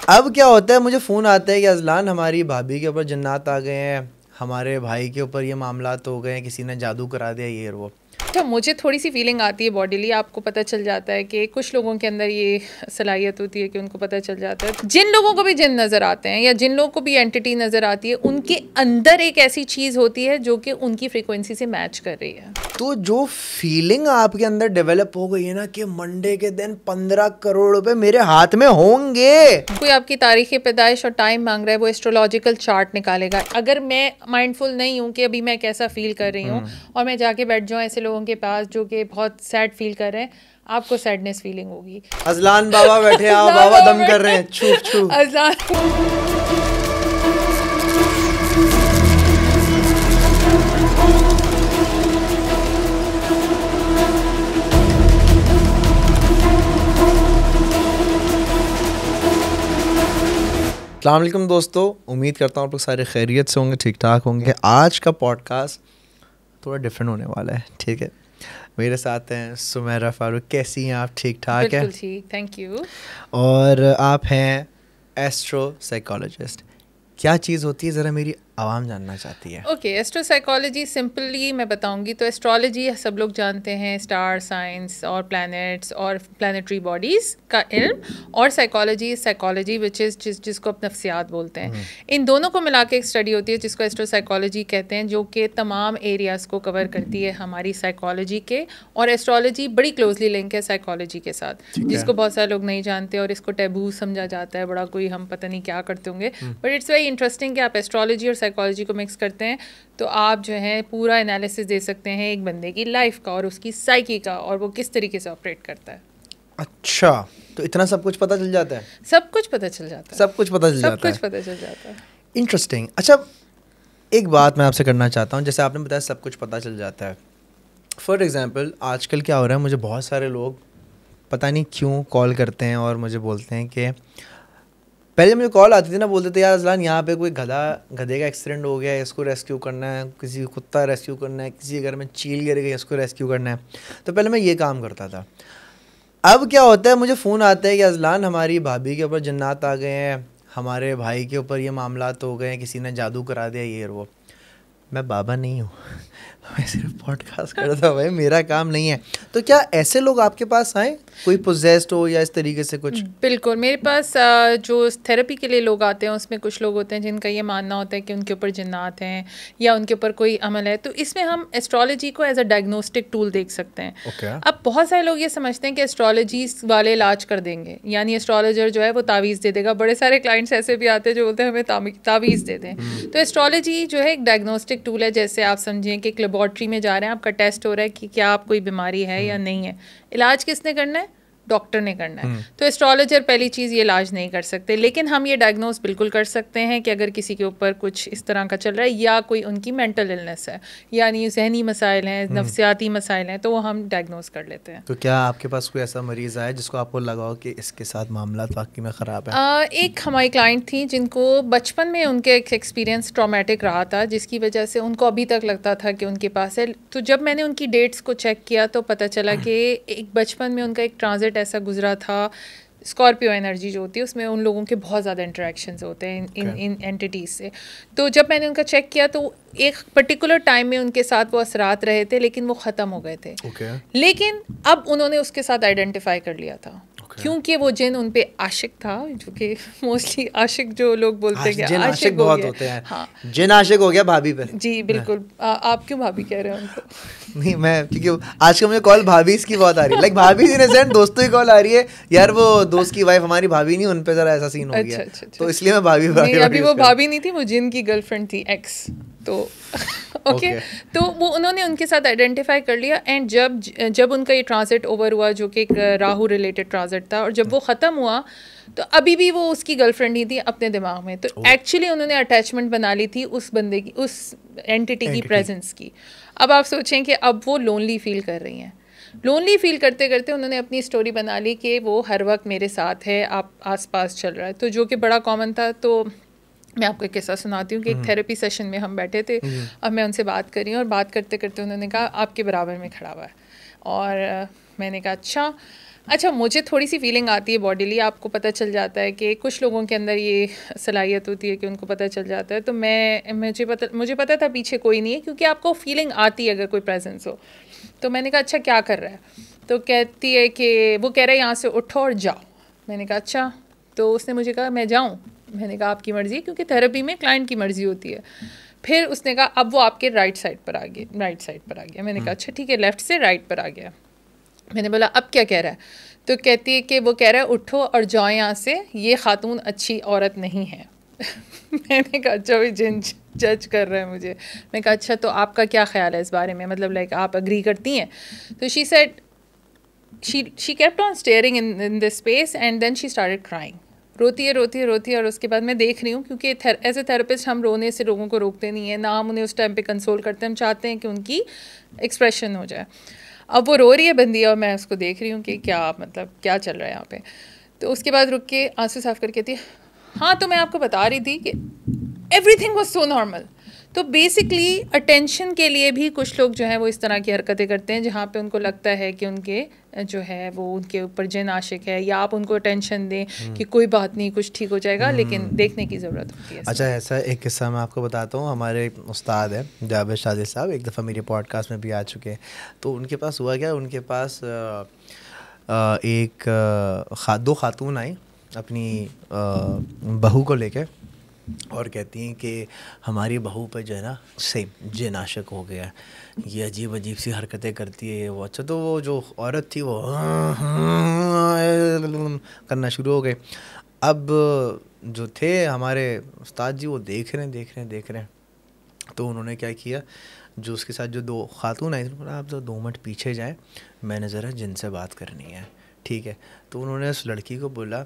अब क्या होता है, मुझे फ़ोन आता है कि अजलान हमारी भाभी के ऊपर जन्नात आ गए हैं, हमारे भाई के ऊपर ये मामलात हो गए हैं, किसी ने जादू करा दिया ये और वो। तो मुझे थोड़ी सी फीलिंग आती है बॉडीली, आपको पता चल जाता है कि कुछ लोगों के अंदर ये सलाहियत होती है कि उनको पता चल जाता है। जिन लोगों को भी जिन नज़र आते हैं या जिन लोगों को भी एंटिटी नज़र आती है, उनके अंदर एक ऐसी चीज़ होती है जो कि उनकी फ्रीक्वेंसी से मैच कर रही है। तो जो फीलिंग आपके अंदर डेवलप हो गई है ना कि मंडे के दिन 15 करोड़ रुपए मेरे हाथ में होंगे, कोई आपकी तारीख पैदाइश और टाइम मांग रहा है, वो एस्ट्रोलॉजिकल चार्ट निकालेगा। अगर मैं माइंडफुल नहीं हूँ कि अभी मैं कैसा फील कर रही हूँ और मैं जाके बैठ जाऊँ ऐसे लोगों के पास जो कि बहुत सैड फील कर रहे हैं, आपको सैडनेस फीलिंग होगी। अजलान बाबा बैठे, आओ बाबा दम कर रहे हैं, छुप छुप। अजलान अस्सलाम वालेकुम दोस्तों, उम्मीद करता हूँ आप लोग सारे खैरियत से होंगे, ठीक ठाक होंगे। आज का पॉडकास्ट थोड़ा डिफरेंट होने वाला है, ठीक है। मेरे साथ हैं सुमेरा फारूक। कैसी हैं आप? ठीक ठाक है? बिल्कुल ठीक, थैंक यू। और आप हैं एस्ट्रो साइकोलॉजिस्ट। क्या चीज़ होती है, ज़रा मेरी आवाम जानना चाहती है। ओके, एस्ट्रो साइकोलॉजी सिंपली मैं बताऊंगी तो एस्ट्रोलॉजी सब लोग जानते हैं, स्टार साइंस और प्लैनेट्स और प्लानिटरी बॉडीज़ का इल्म, और साइकोलॉजी विच इज़ जिसको आप नफ्सियात बोलते हैं। इन दोनों को मिला के एक स्टडी होती है जिसको एस्ट्रो साइकोलॉजी कहते हैं, जो कि तमाम एरियाज़ को कवर करती है हमारी साइकोलॉजी के। और एस्ट्रोलॉजी बड़ी क्लोजली लिंक है साइकोलॉजी के साथ, जिसको बहुत सारे लोग नहीं जानते और इसको टैबू समझा जाता है, बड़ा कोई हम पता नहीं क्या करते होंगे। बट इट्स वेरी इंटरेस्टिंग कि आप एस्ट्रोलॉजी और साइकोलॉजी को मिक्स करते हैं तो आप जो है पूरा एनालिसिस दे सकते हैं एक बंदे की लाइफ का और उसकी साइकी का, और वो किस तरीके से ऑपरेट करता है। अच्छा, तो इतना सब कुछ पता चल जाता है? सब कुछ पता चल जाता है, सब कुछ पता चल जाता है, सब कुछ पता चल जाता है। इंटरेस्टिंग। अच्छा, एक बात मैं आपसे करना चाहता हूँ, जैसे आपने बताया सब कुछ पता चल जाता है। फॉर एग्जांपल आजकल क्या हो रहा है, मुझे बहुत सारे लोग पता नहीं क्यों कॉल करते हैं और मुझे बोलते हैं कि पहले मुझे कॉल आती थी ना, बोलते थे यार अजलान यहाँ पे कोई गधे का एक्सीडेंट हो गया है, इसको रेस्क्यू करना है, किसी कुत्ता रेस्क्यू करना है, किसी घर में चील गिर गई इसको रेस्क्यू करना है। तो पहले मैं ये काम करता था। अब क्या होता है, मुझे फ़ोन आता है कि अजलान हमारी भाभी के ऊपर जन्नात आ गए हैं, हमारे भाई के ऊपर ये मामलात हो गए हैं, किसी ने जादू करा दिया ये और वो। मैं बाबा नहीं हूँ, मैं सिर्फ पॉडकास्ट करता हूँ भाई, मेरा काम नहीं है। तो क्या ऐसे लोग आपके पास आए, कोई पोजेस्ड हो या इस तरीके से कुछ? बिल्कुल, मेरे पास जो थेरेपी के लिए लोग आते हैं उसमें कुछ लोग होते हैं जिनका ये मानना होता है कि उनके ऊपर जिन्नात हैं या उनके ऊपर कोई अमल है, तो इसमें हम एस्ट्रोलॉजी को एज अ डायग्नोस्टिक टूल देख सकते हैं। Okay. अब बहुत सारे लोग ये समझते हैं कि एस्ट्रोलॉजी वाले इलाज कर देंगे, यानी एस्ट्रोलॉजर जो है वो तावीज़ दे देगा। बड़े सारे क्लाइंट्स ऐसे भी आते हैं जो बोलते हैं हमें तावीज़ दे दें। तो एस्ट्रोलॉजी जो है एक डायग्नोस्टिक टूल है। जैसे आप समझें कि एक लेबॉर्ट्री में जा रहे हैं, आपका टेस्ट हो रहा है कि क्या आप कोई बीमारी है या नहीं है। इलाज किसने करना है? डॉक्टर ने करना है। तो एस्ट्रोलॉजर पहली चीज़ ये इलाज नहीं कर सकते, लेकिन हम ये डायग्नोस बिल्कुल कर सकते हैं कि अगर किसी के ऊपर कुछ इस तरह का चल रहा है या कोई उनकी मेंटल इलनेस है, यानी जहनी मसाइल हैं, नफ्सियाती मसाइल हैं, तो वो हम डायग्नोस कर लेते हैं। तो क्या आपके पास कोई ऐसा मरीज़ आया जिसको आपको लगा हो कि इसके साथ मामला वाकई में ख़राब है? एक हमारी क्लाइंट थी जिनको बचपन में उनके एक एक्सपीरियंस ट्रॉमेटिक रहा था, जिसकी वजह से उनको अभी तक लगता था कि उनके पास है। तो जब मैंने उनकी डेट्स को चेक किया तो पता चला कि एक बचपन में उनका एक ट्रांजिट ऐसा गुजरा था। स्कॉर्पियो एनर्जी जो होती है उसमें उन लोगों के बहुत ज़्यादा इंटरेक्शंस होते हैं इन एंटिटीज़ से। तो जब मैंने उनका चेक किया तो एक पर्टिकुलर टाइम में उनके साथ वो असरात रहे थे, लेकिन वो ख़त्म हो गए थे। लेकिन अब उन्होंने उसके साथ आइडेंटिफाई कर लिया था, क्योंकि वो जिन उन पे आशिक था, जो कि मोस्टली आशिक जो लोग बोलते हैं जिन आशिक बहुत होते हैं। हाँ, जिन आशिक हो गया भाभी पे। जी बिल्कुल। आप क्यों भाभी कह रहे हैं उनको? नहीं, मैं क्योंकि आजकल मुझे कॉल भाभी की बहुत आ रही है, लाइक भाभी इन सेंस दोस्तों की कॉल आ रही है यार, वो दोस्त की वाइफ हमारी भाभी नहीं, उन पे जरा ऐसा सीन हो गया। अच्छा। तो इसलिए मैं भाभी अभी वो भाभी नहीं थी, वो जिन की गर्लफ्रेंड थी, एक्स। तो ओके, तो वो उन्होंने उनके साथ आइडेंटिफाई कर लिया। एंड जब उनका ये ट्रांजिट ओवर हुआ, जो कि एक राहु रिलेटेड ट्रांजिट था, और जब वो ख़त्म हुआ तो अभी भी वो उसकी गर्लफ्रेंड ही थी अपने दिमाग में। तो एक्चुअली उन्होंने अटैचमेंट बना ली थी उस बंदे की, उस एंटिटी की प्रेजेंस की। अब आप सोचें कि अब वो लोनली फील कर रही हैं। लोनली फील करते करते उन्होंने अपनी स्टोरी बना ली कि वो हर वक्त मेरे साथ है, आप आसपास चल रहा है, तो जो कि बड़ा कॉमन था। तो मैं आपको एक किस्सा सुनाती हूँ कि एक थेरेपी सेशन में हम बैठे थे। अब मैं उनसे बात कर रही हूँ और बात करते करते उन्होंने कहा आपके बराबर में खड़ा हुआ है। और मैंने कहा अच्छा, अच्छा, मुझे थोड़ी सी फीलिंग आती है बॉडीली, आपको पता चल जाता है कि कुछ लोगों के अंदर ये सलाहियत होती है कि उनको पता चल जाता है। तो मुझे पता था पीछे कोई नहीं है, क्योंकि आपको फीलिंग आती है अगर कोई प्रेजेंस हो। तो मैंने कहा अच्छा क्या कर रहा है, तो कहती है कि वो कह रहा है यहाँ से उठो और जाओ। मैंने कहा अच्छा। तो उसने मुझे कहा मैं जाऊँ। मैंने कहा आपकी मर्ज़ी, क्योंकि थेरेपी में क्लाइंट की मर्ज़ी होती है। फिर उसने कहा अब वो आपके राइट साइड पर आ गया। मैंने कहा अच्छा ठीक है, लेफ़्ट से राइट पर आ गया। मैंने बोला अब क्या कह रहा है, तो कहती है कि वो कह रहा है उठो और जाओ यहाँ से, ये खातून अच्छी औरत नहीं है। मैंने कहा अच्छा, भी जिन जज कर रहा है मुझे। मैंने कहा अच्छा तो आपका क्या ख्याल है इस बारे में, मतलब लाइक आप अग्री करती हैं? तो she said she kept on staring in this space and then she started crying. रोती है और उसके बाद मैं देख रही हूँ, क्योंकि एज ए थेरेपिस्ट हम रोने से लोगों को रोकते नहीं है, ना हम उन्हें उस टाइम पे कंसोल करते हैं, हम चाहते हैं कि उनकी एक्सप्रेशन हो जाए। अब वो रो रही है बंदी और मैं उसको देख रही हूँ कि क्या मतलब क्या चल रहा है यहाँ पे। तो उसके बाद रुक के आंसू साफ करके कहती है हाँ तो मैं आपको बता रही थी कि एवरीथिंग वाज सो नॉर्मल। तो बेसिकली अटेंशन के लिए भी कुछ लोग जो हैं वो इस तरह की हरकतें करते हैं, जहाँ पे उनको लगता है कि उनके जो है वो उनके ऊपर जिन आशिक है, या आप उनको अटेंशन दें कि कोई बात नहीं कुछ ठीक हो जाएगा, लेकिन देखने की ज़रूरत होती है। अच्छा, ऐसा एक किस्सा मैं आपको बताता हूँ। हमारे उस्ताद हैं जावेद शादी साहब, एक दफ़ा मेरे पॉडकास्ट में भी आ चुके हैं। तो उनके पास हुआ क्या, उनके पास दो खातून आई अपनी बहू को लेके और कहती हैं कि हमारी बहू पे जो है ना सेम जिन आशिक हो गया है, ये अजीब अजीब सी हरकतें करती है वो। अच्छा, तो वो जो औरत थी वो करना शुरू हो गए। अब जो थे हमारे उस्ताद जी वो देख रहे हैं। तो उन्होंने क्या किया, जो उसके साथ जो दो खातून आई थी, बोला आप तो 2 मिनट पीछे जाएं, मैंने ज़रा जिनसे बात करनी है। ठीक है, तो उन्होंने उस लड़की को बोला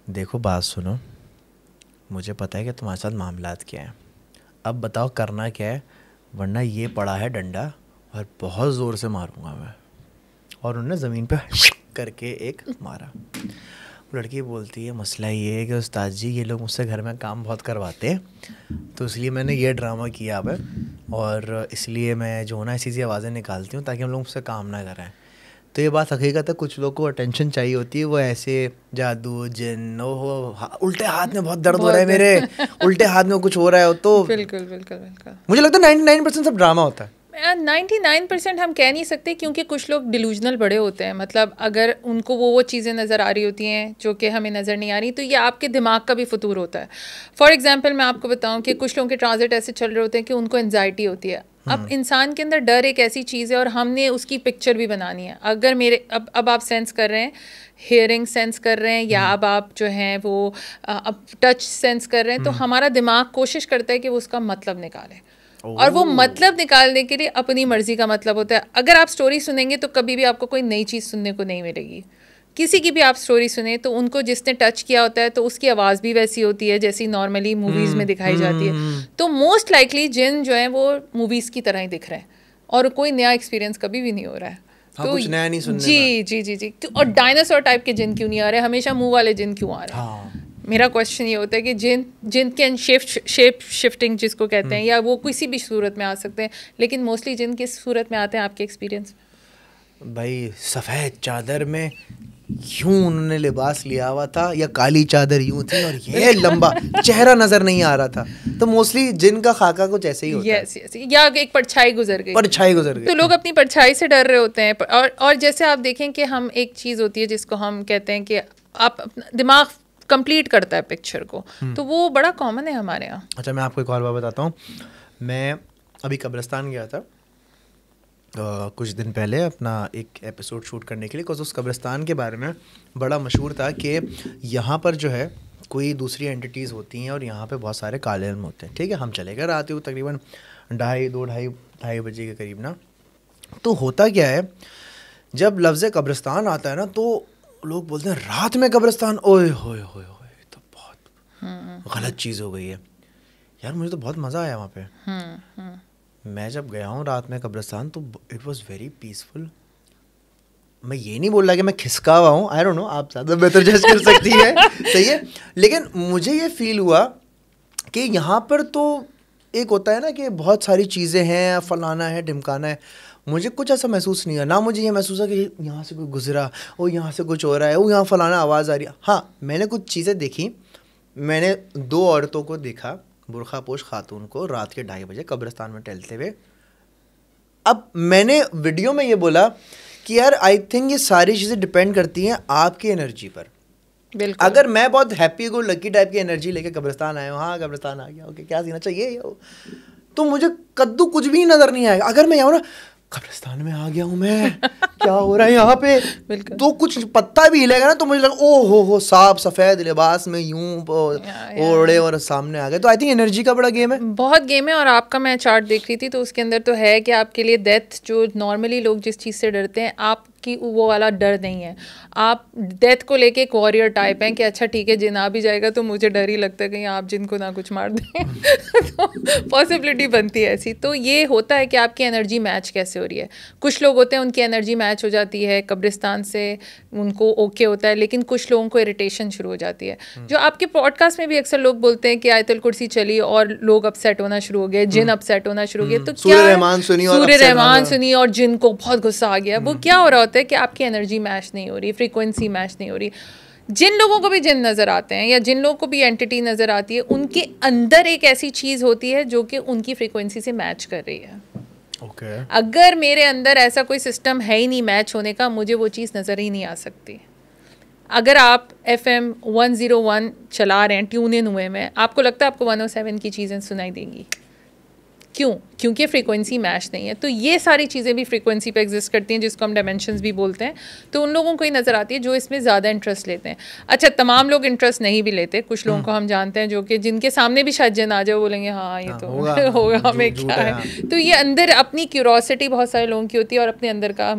देखो बात सुनो, मुझे पता है कि तुम्हारे साथ मामलात क्या हैं, अब बताओ करना क्या है, वरना ये पड़ा है डंडा और बहुत ज़ोर से मारूंगा मैं। और उन्होंने ज़मीन पे करके एक मारा। लड़की बोलती है मसला ये है कि उस्ताद जी ये लोग मुझसे घर में काम बहुत करवाते हैं, तो इसलिए मैंने ये ड्रामा किया है, और इसलिए मैं जो ना ऐसी सी आवाज़ें निकालती हूँ ताकि हम लोग मुझसे काम ना करें। तो ये बात हकीकत है, कुछ लोग को अटेंशन चाहिए होती है, वो ऐसे जादू जिन उल्टे हाथ में बहुत दर्द हो रहा है मेरे, उल्टे हाथ में कुछ हो रहा है, तो बिल्कुल मुझे लगता है 99% सब ड्रामा होता है। 99% हम कह नहीं सकते, क्योंकि कुछ लोग डिलूजनल बड़े होते हैं। मतलब अगर उनको वो चीज़ें नज़र आ रही होती हैं जो कि हमें नज़र नहीं आ रही, तो ये आपके दिमाग का भी फतूर होता है। फॉर एग्जांपल मैं आपको बताऊं कि कुछ लोगों के ट्रांजिट ऐसे चल रहे होते हैं कि उनको एनजाइटी होती है। अब इंसान के अंदर डर एक ऐसी चीज़ है और हमने उसकी पिक्चर भी बनानी है। अगर मेरे अब आप सेंस कर रहे हैं, हेयरिंग सेंस कर रहे हैं, या अब आप जो हैं वो अब टच सेंस कर रहे हैं, तो हमारा दिमाग कोशिश करता है कि वो उसका मतलब निकाले। और वो मतलब निकालने के लिए अपनी मर्जी का मतलब होता है। अगर आप स्टोरी सुनेंगे तो कभी भी आपको कोई नई चीज़ सुनने को नहीं मिलेगी। किसी की भी आप स्टोरी सुने तो उनको जिसने टच किया होता है तो उसकी आवाज़ भी वैसी होती है जैसी नॉर्मली मूवीज़ में दिखाई जाती है। तो मोस्ट लाइकली जिन जो है वो मूवीज़ की तरह ही दिख रहे हैं और कोई नया एक्सपीरियंस कभी भी नहीं हो रहा है। हाँ, तो कुछ नया नहीं सुनने जी। और डायनासोर टाइप के जिन क्यों नहीं आ रहे, हमेशा मुंह वाले जिन क्यों आ रहे हैं? हाँ। मेरा क्वेश्चन ये होता है कि जिन कैन शेप शिफ्टिंग जिसको कहते हैं, या वो किसी भी सूरत में आ सकते हैं, लेकिन मोस्टली जिन किस सूरत में आते हैं आपके एक्सपीरियंस में? भाई सफ़ेद चादर में यूं उन्होंने लिबास लिया हुआ था, या काली चादर यूं थी और ये लंबा चेहरा नजर नहीं आ रहा था, तो मोस्टली जिनका खाका कुछ ऐसे ही होता है। यस या एक परछाई गुजर गई तो लोग अपनी परछाई से डर रहे होते हैं। और जैसे आप देखें कि हम एक चीज़ होती है जिसको हम कहते हैं कि आप अपना दिमाग कंप्लीट करता है पिक्चर को, तो वो बड़ा कॉमन है हमारे यहाँ। अच्छा, मैं आपको एक और बात बताता हूँ। मैं अभी कब्रिस्तान गया था कुछ दिन पहले अपना एक एपिसोड शूट करने के लिए, बिकॉज उस कब्रिस्तान के बारे में बड़ा मशहूर था कि यहाँ पर जो है कोई दूसरी एंटिटीज़ होती हैं और यहाँ पे बहुत सारे काले इल्म होते हैं। ठीक है, हम चले गए रात को तकरीबन 2:30 बजे के करीब ना। तो होता क्या है, जब लफ्ज़ कब्रिस्तान आता है ना तो लोग बोलते हैं रात में कब्रिस्तान, ओए होए तो बहुत गलत चीज़ हो गई है। यार मुझे तो बहुत मज़ा आया वहाँ पे। मैं जब गया हूँ रात में कब्रिस्तान तो इट वाज वेरी पीसफुल। मैं ये नहीं बोल रहा कि मैं खिसका हुआ हूँ, आई डोंट नो, आप ज़्यादा बेहतर जज कर सकती है, सही है। लेकिन मुझे ये फील हुआ कि यहाँ पर तो एक होता है ना कि बहुत सारी चीज़ें हैं, फलाना है ढिमकाना है, मुझे कुछ ऐसा महसूस नहीं हुआ, ना मुझे ये महसूस हुआ कि यहाँ से कोई गुजरा, वो यहाँ से कुछ हो रहा है, वो यहाँ फलाना आवाज़ आ रही है। हाँ, मैंने कुछ चीज़ें देखी। मैंने 2 औरतों को देखा, बुरखापोश खातून को, रात के 2:30 बजे कब्रिस्तान में टहलते हुए। अब मैंने वीडियो में ये बोला कि यार आई थिंक ये सारी चीज़ें डिपेंड करती हैं आपकी एनर्जी पर। बिल्कुल। अगर मैं बहुत हैप्पी गो लकी टाइप की एनर्जी लेके कब्रिस्तान आया हूँ, हाँ कब्रिस्तान आ गया, ओके क्या सीना चाहिए, तो मुझे कद्दू कुछ भी नज़र नहीं आएगा। अगर मैं यहाँ ना कब्रिस्तान में आ गया हूँ मैं, क्या हो रहा है यहाँ पे, तो कुछ पत्ता भी हिलेगा ना तो मुझे लगा ओ हो साफ सफ़ेद लिबास में यूं ओढ़े और सामने आ गए। तो आई थिंक एनर्जी का बड़ा गेम है, बहुत गेम है। और आपका मैं चार्ट देख रही थी तो उसके अंदर तो है कि आपके लिए डेथ, जो नॉर्मली लोग जिस चीज़ से डरते हैं, आपकी वो वाला डर नहीं है। आप डेथ को लेके एक वॉरियर टाइप हैं कि अच्छा ठीक है जिन आ भी जाएगा तो मुझे डर ही लगता है कहीं आप जिनको ना कुछ मार दें। तो पॉसिबिलिटी बनती है ऐसी। तो ये होता है कि आपकी एनर्जी मैच कैसे हो रही है। कुछ लोग होते हैं उनकी एनर्जी मैच हो जाती है कब्रिस्तान से, उनको ओके होता है, लेकिन कुछ लोगों को इरिटेशन शुरू हो जाती है। जो आपके पॉडकास्ट में भी अक्सर लोग बोलते हैं कि आयतुल कुर्सी चली और लोग अपसेट होना शुरू हो गए, जिन अपसेट होना शुरू हो गए, तो क्या सूर्य रहमान सुनी और जिन को बहुत गुस्सा आ गया। वो क्या हो रहा होता है कि आपकी एनर्जी मैच नहीं हो रही, फ्रीक्वेंसी मैच नहीं हो रही। जिन लोगों को भी जिन नज़र आते हैं या जिन लोगों को भी एंटिटी नज़र आती है, उनके अंदर एक ऐसी चीज़ होती है जो कि उनकी फ्रीक्वेंसी से मैच कर रही है। अगर मेरे अंदर ऐसा कोई सिस्टम है ही नहीं मैच होने का, मुझे वो चीज़ नज़र ही नहीं आ सकती। अगर आप FM 101 चला रहे हैं, ट्यून इन हुए में, आपको लगता है आपको 107 की चीज़ें सुनाई देंगी? क्यों? क्योंकि फ्रीक्वेंसी मैच नहीं है। तो ये सारी चीज़ें भी फ्रीक्वेंसी पे एग्जिस्ट करती हैं, जिसको हम डायमेंशंस भी बोलते हैं। तो उन लोगों को ही नज़र आती है जो इसमें ज़्यादा इंटरेस्ट लेते हैं। अच्छा, तमाम लोग इंटरेस्ट नहीं भी लेते। कुछ लोगों को हम जानते हैं जो कि जिनके सामने भी शायद जन आ जाए, बोलेंगे हाँ ये तो होगा हमें क्या है। तो ये अंदर अपनी क्यूरोसिटी बहुत सारे लोगों की होती है, और अपने अंदर का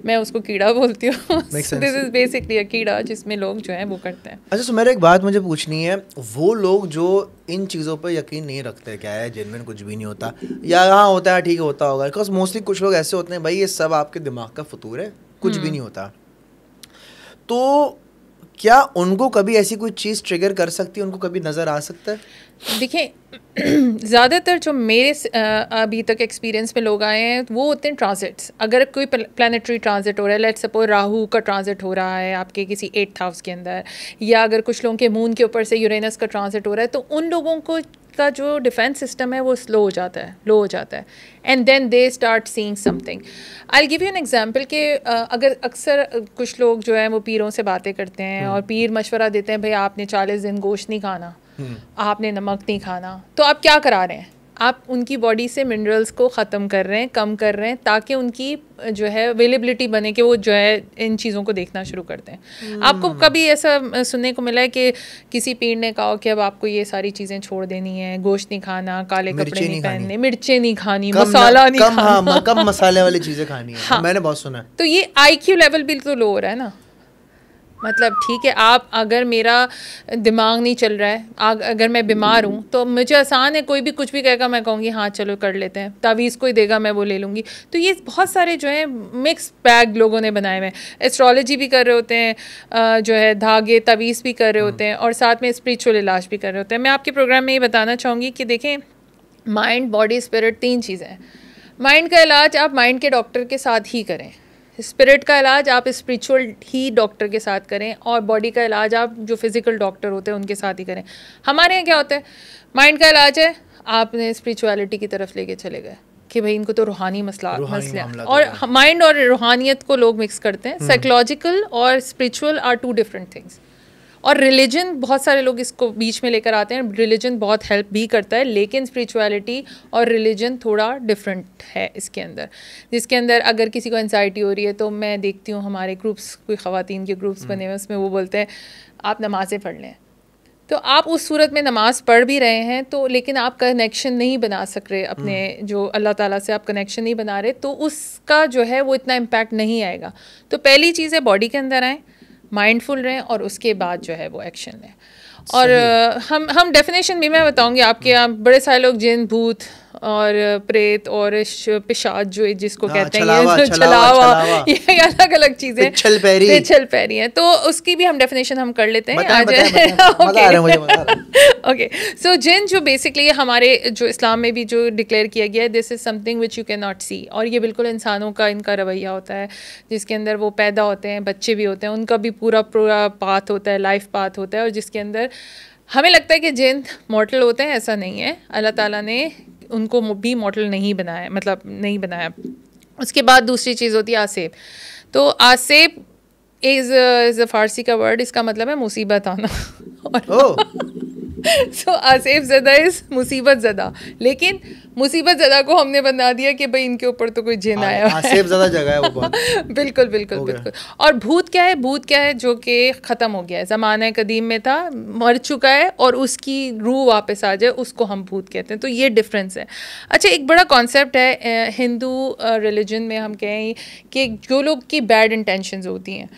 मैं उसको कीड़ा बोलती हूँ। दिस इज बेसिकली अ कीड़ा जिसमें लोग जो है वो करते हैं। अच्छा, सुमेरा एक बात मुझे पूछनी है, वो लोग जो इन चीज़ों पर यकीन नहीं रखते, क्या है जिनमें कुछ भी नहीं होता या हाँ होता है ठीक होता होगा, बिकॉज मोस्टली कुछ लोग ऐसे होते हैं भाई ये सब आपके दिमाग का फतूर है, कुछ भी नहीं होता, तो क्या उनको कभी ऐसी कोई चीज़ ट्रिगर कर सकती है, उनको कभी नज़र आ सकता है? देखिए, ज़्यादातर जो मेरे अभी तक एक्सपीरियंस में लोग आए हैं वो होते हैं ट्रांजिट्स। अगर कोई प्लानिटरी ट्रांजिट हो रहा है, लेट्स सपोज राहु का ट्रांजिट हो रहा है आपके किसी 8th हाउस के अंदर, या अगर कुछ लोगों के मून के ऊपर से यूरेनस का ट्रांजिट हो रहा है, तो उन लोगों को का जो डिफेंस सिस्टम है वो लो हो जाता है, and then they start seeing something. I give you an example कि अगर अक्सर कुछ लोग जो है वो पीरों से बातें करते हैं और पीर मशवरा देते हैं भाई आपने 40 दिन गोश्त नहीं खाना, आपने नमक नहीं खाना, तो आप क्या करा रहे हैं? आप उनकी बॉडी से मिनरल्स को ख़त्म कर रहे हैं, कम कर रहे हैं, ताकि उनकी जो है अवेलेबिलिटी बने कि वो जो है इन चीज़ों को देखना शुरू करते हैं। आपको कभी ऐसा सुनने को मिला है कि किसी पीर ने कहा कि अब आपको ये सारी चीज़ें छोड़ देनी है, गोश्त नहीं खाना, काले कपड़े नहीं पहनने, मिर्चें नहीं खानी, मसाला नहीं खाना, कम मसाले वाली चीज़ें खानी है? हाँ, मैंने बहुत सुना है। तो ये IQ लेवल भी तो लो हो रहा है ना। मतलब ठीक है, आप अगर मेरा दिमाग नहीं चल रहा है, अगर मैं बीमार हूँ, तो मुझे आसान है, कोई भी कुछ भी कहेगा मैं कहूँगी हाँ चलो कर लेते हैं, तावीज़ कोई देगा मैं वो ले लूँगी। तो ये बहुत सारे जो है मिक्स बैग लोगों ने बनाए हुए हैं। एस्ट्रोलॉजी भी कर रहे होते हैं, जो है धागे तावीज़ भी कर रहे होते हैं, और साथ में स्पिरिचुअल इलाज भी कर रहे होते हैं। मैं आपके प्रोग्राम में ये बताना चाहूँगी कि देखें, माइंड, बॉडी, स्पिरिट 3 चीज़ें हैं। माइंड का इलाज आप माइंड के डॉक्टर के साथ ही करें, स्पिरिट का इलाज आप स्पिरिचुअल ही डॉक्टर के साथ करें, और बॉडी का इलाज आप जो फिज़िकल डॉक्टर होते हैं उनके साथ ही करें। हमारे यहाँ क्या होता है, माइंड का इलाज है, आपने स्पिरिचुअलिटी की तरफ लेके चले गए कि भाई इनको तो रूहानी मसले, और माइंड और रूहानियत को लोग मिक्स करते हैं। साइकोलॉजिकल और स्पिरिचुअल आर 2 डिफरेंट थिंग्स। और रिलीजन, बहुत सारे लोग इसको बीच में लेकर आते हैं, रिलीजन बहुत हेल्प भी करता है, लेकिन स्पिरिचुअलिटी और रिलीजन थोड़ा डिफरेंट है इसके अंदर, जिसके अंदर अगर किसी को एंजाइटी हो रही है, तो मैं देखती हूँ हमारे ग्रुप्स, कोई ख़वातीन के ग्रुप्स बने हुए, उसमें वो बोलते हैं आप नमाज़ें पढ़ लें। तो आप उस सूरत में नमाज़ पढ़ भी रहे हैं, तो लेकिन आप कनेक्शन नहीं बना सक रहे अपने जो अल्लाह ताला से, आप कनेक्शन नहीं बना रहे, तो उसका जो है वो इतना इम्पैक्ट नहीं आएगा। तो पहली चीज़ है बॉडी के अंदर आएँ, माइंडफुल रहें, और उसके बाद जो है वो एक्शन लें। और हम डेफिनेशन भी मैं बताऊंगी आपके यहाँ बड़े सारे लोग जिन भूत और प्रेत और पिशाच जो जिसको कहते हैं छलावा, छलावा, ये अलग अलग चीजें, पिछल पैरी है। तो उसकी भी हम डेफिनेशन हम कर लेते हैं आज। ओके, सो जिन जो बेसिकली हमारे जो इस्लाम में भी जो डिक्लेयर किया गया है, this is something which you can not see, और ये बिल्कुल इंसानों का इनका रवैया होता है जिसके अंदर वो पैदा होते हैं, बच्चे भी होते हैं, उनका भी पूरा पाथ होता है, लाइफ पाथ होता है, और जिसके अंदर हमें लगता है कि जिन मॉर्टल होते हैं, ऐसा नहीं है। अल्लाह ताला ने उनको भी मॉर्टल नहीं बनाया, मतलब नहीं बनाया। उसके बाद दूसरी चीज़ होती है आसेब। तो आसेब इज़ अ फारसी का वर्ड, इसका मतलब है मुसीबत आना। सो आसेब ज़दा इज़ मुसीबत ज़दा, लेकिन मुसीबत ज़दा को हमने बना दिया कि भाई इनके ऊपर तो कोई जिन आया है, आसेब ज़दा जगह है वो बहुत। बिल्कुल बिल्कुल बिल्कुल। और भूत क्या है? भूत क्या है? जो कि ख़त्म हो गया है, ज़माने कदीम में था, मर चुका है, और उसकी रूह वापस आ जाए, उसको हम भूत कहते हैं। तो ये डिफरेंस है। अच्छा, एक बड़ा कॉन्सेप्ट है हिंदू रिलीजन में, हम कहें कि जो लोग की बैड इंटेंशंस होती हैं,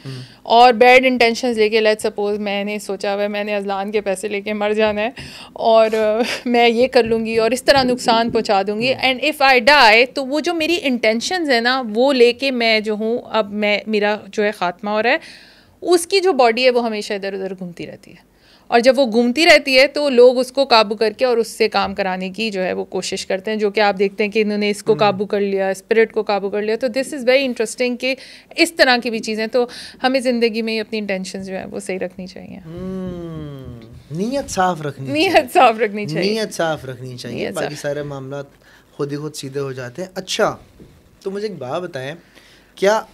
और बैड इंटेंशंस लेके, लेट्स सपोज मैंने सोचा हुआ मैंने अज़लान के पैसे लेके मर जाना है, और मैं ये कर लूँगी और इस तरह नुकसान पहुँचा दूँगी, एंड इफ़ आई डाई, तो वो जो मेरी इंटेंशंस है ना, वो लेके मैं जो हूँ, अब मेरा जो है ख़ात्मा हो रहा है, उसकी जो बॉडी है वो हमेशा इधर उधर घूमती रहती है, और जब वो घूमती रहती है तो लोग उसको काबू करके और उससे काम कराने की जो है वो कोशिश करते हैं, जो कि आप देखते हैं कि इन्होंने इसको काबू कर लिया, स्पिरिट को काबू कर लिया। तो दिस इज़ वेरी इंटरेस्टिंग कि इस तरह की भी चीज़ें, तो हमें ज़िंदगी में अपनी इंटेंशंस जो है वो सही रखनी चाहिए, नीयत साफ रखनी चाहिए, बाकी सारे मामला खुद ही खुद सीधे हो जाते हैं। अच्छा, तो मुझे एक बात बताएं, क्या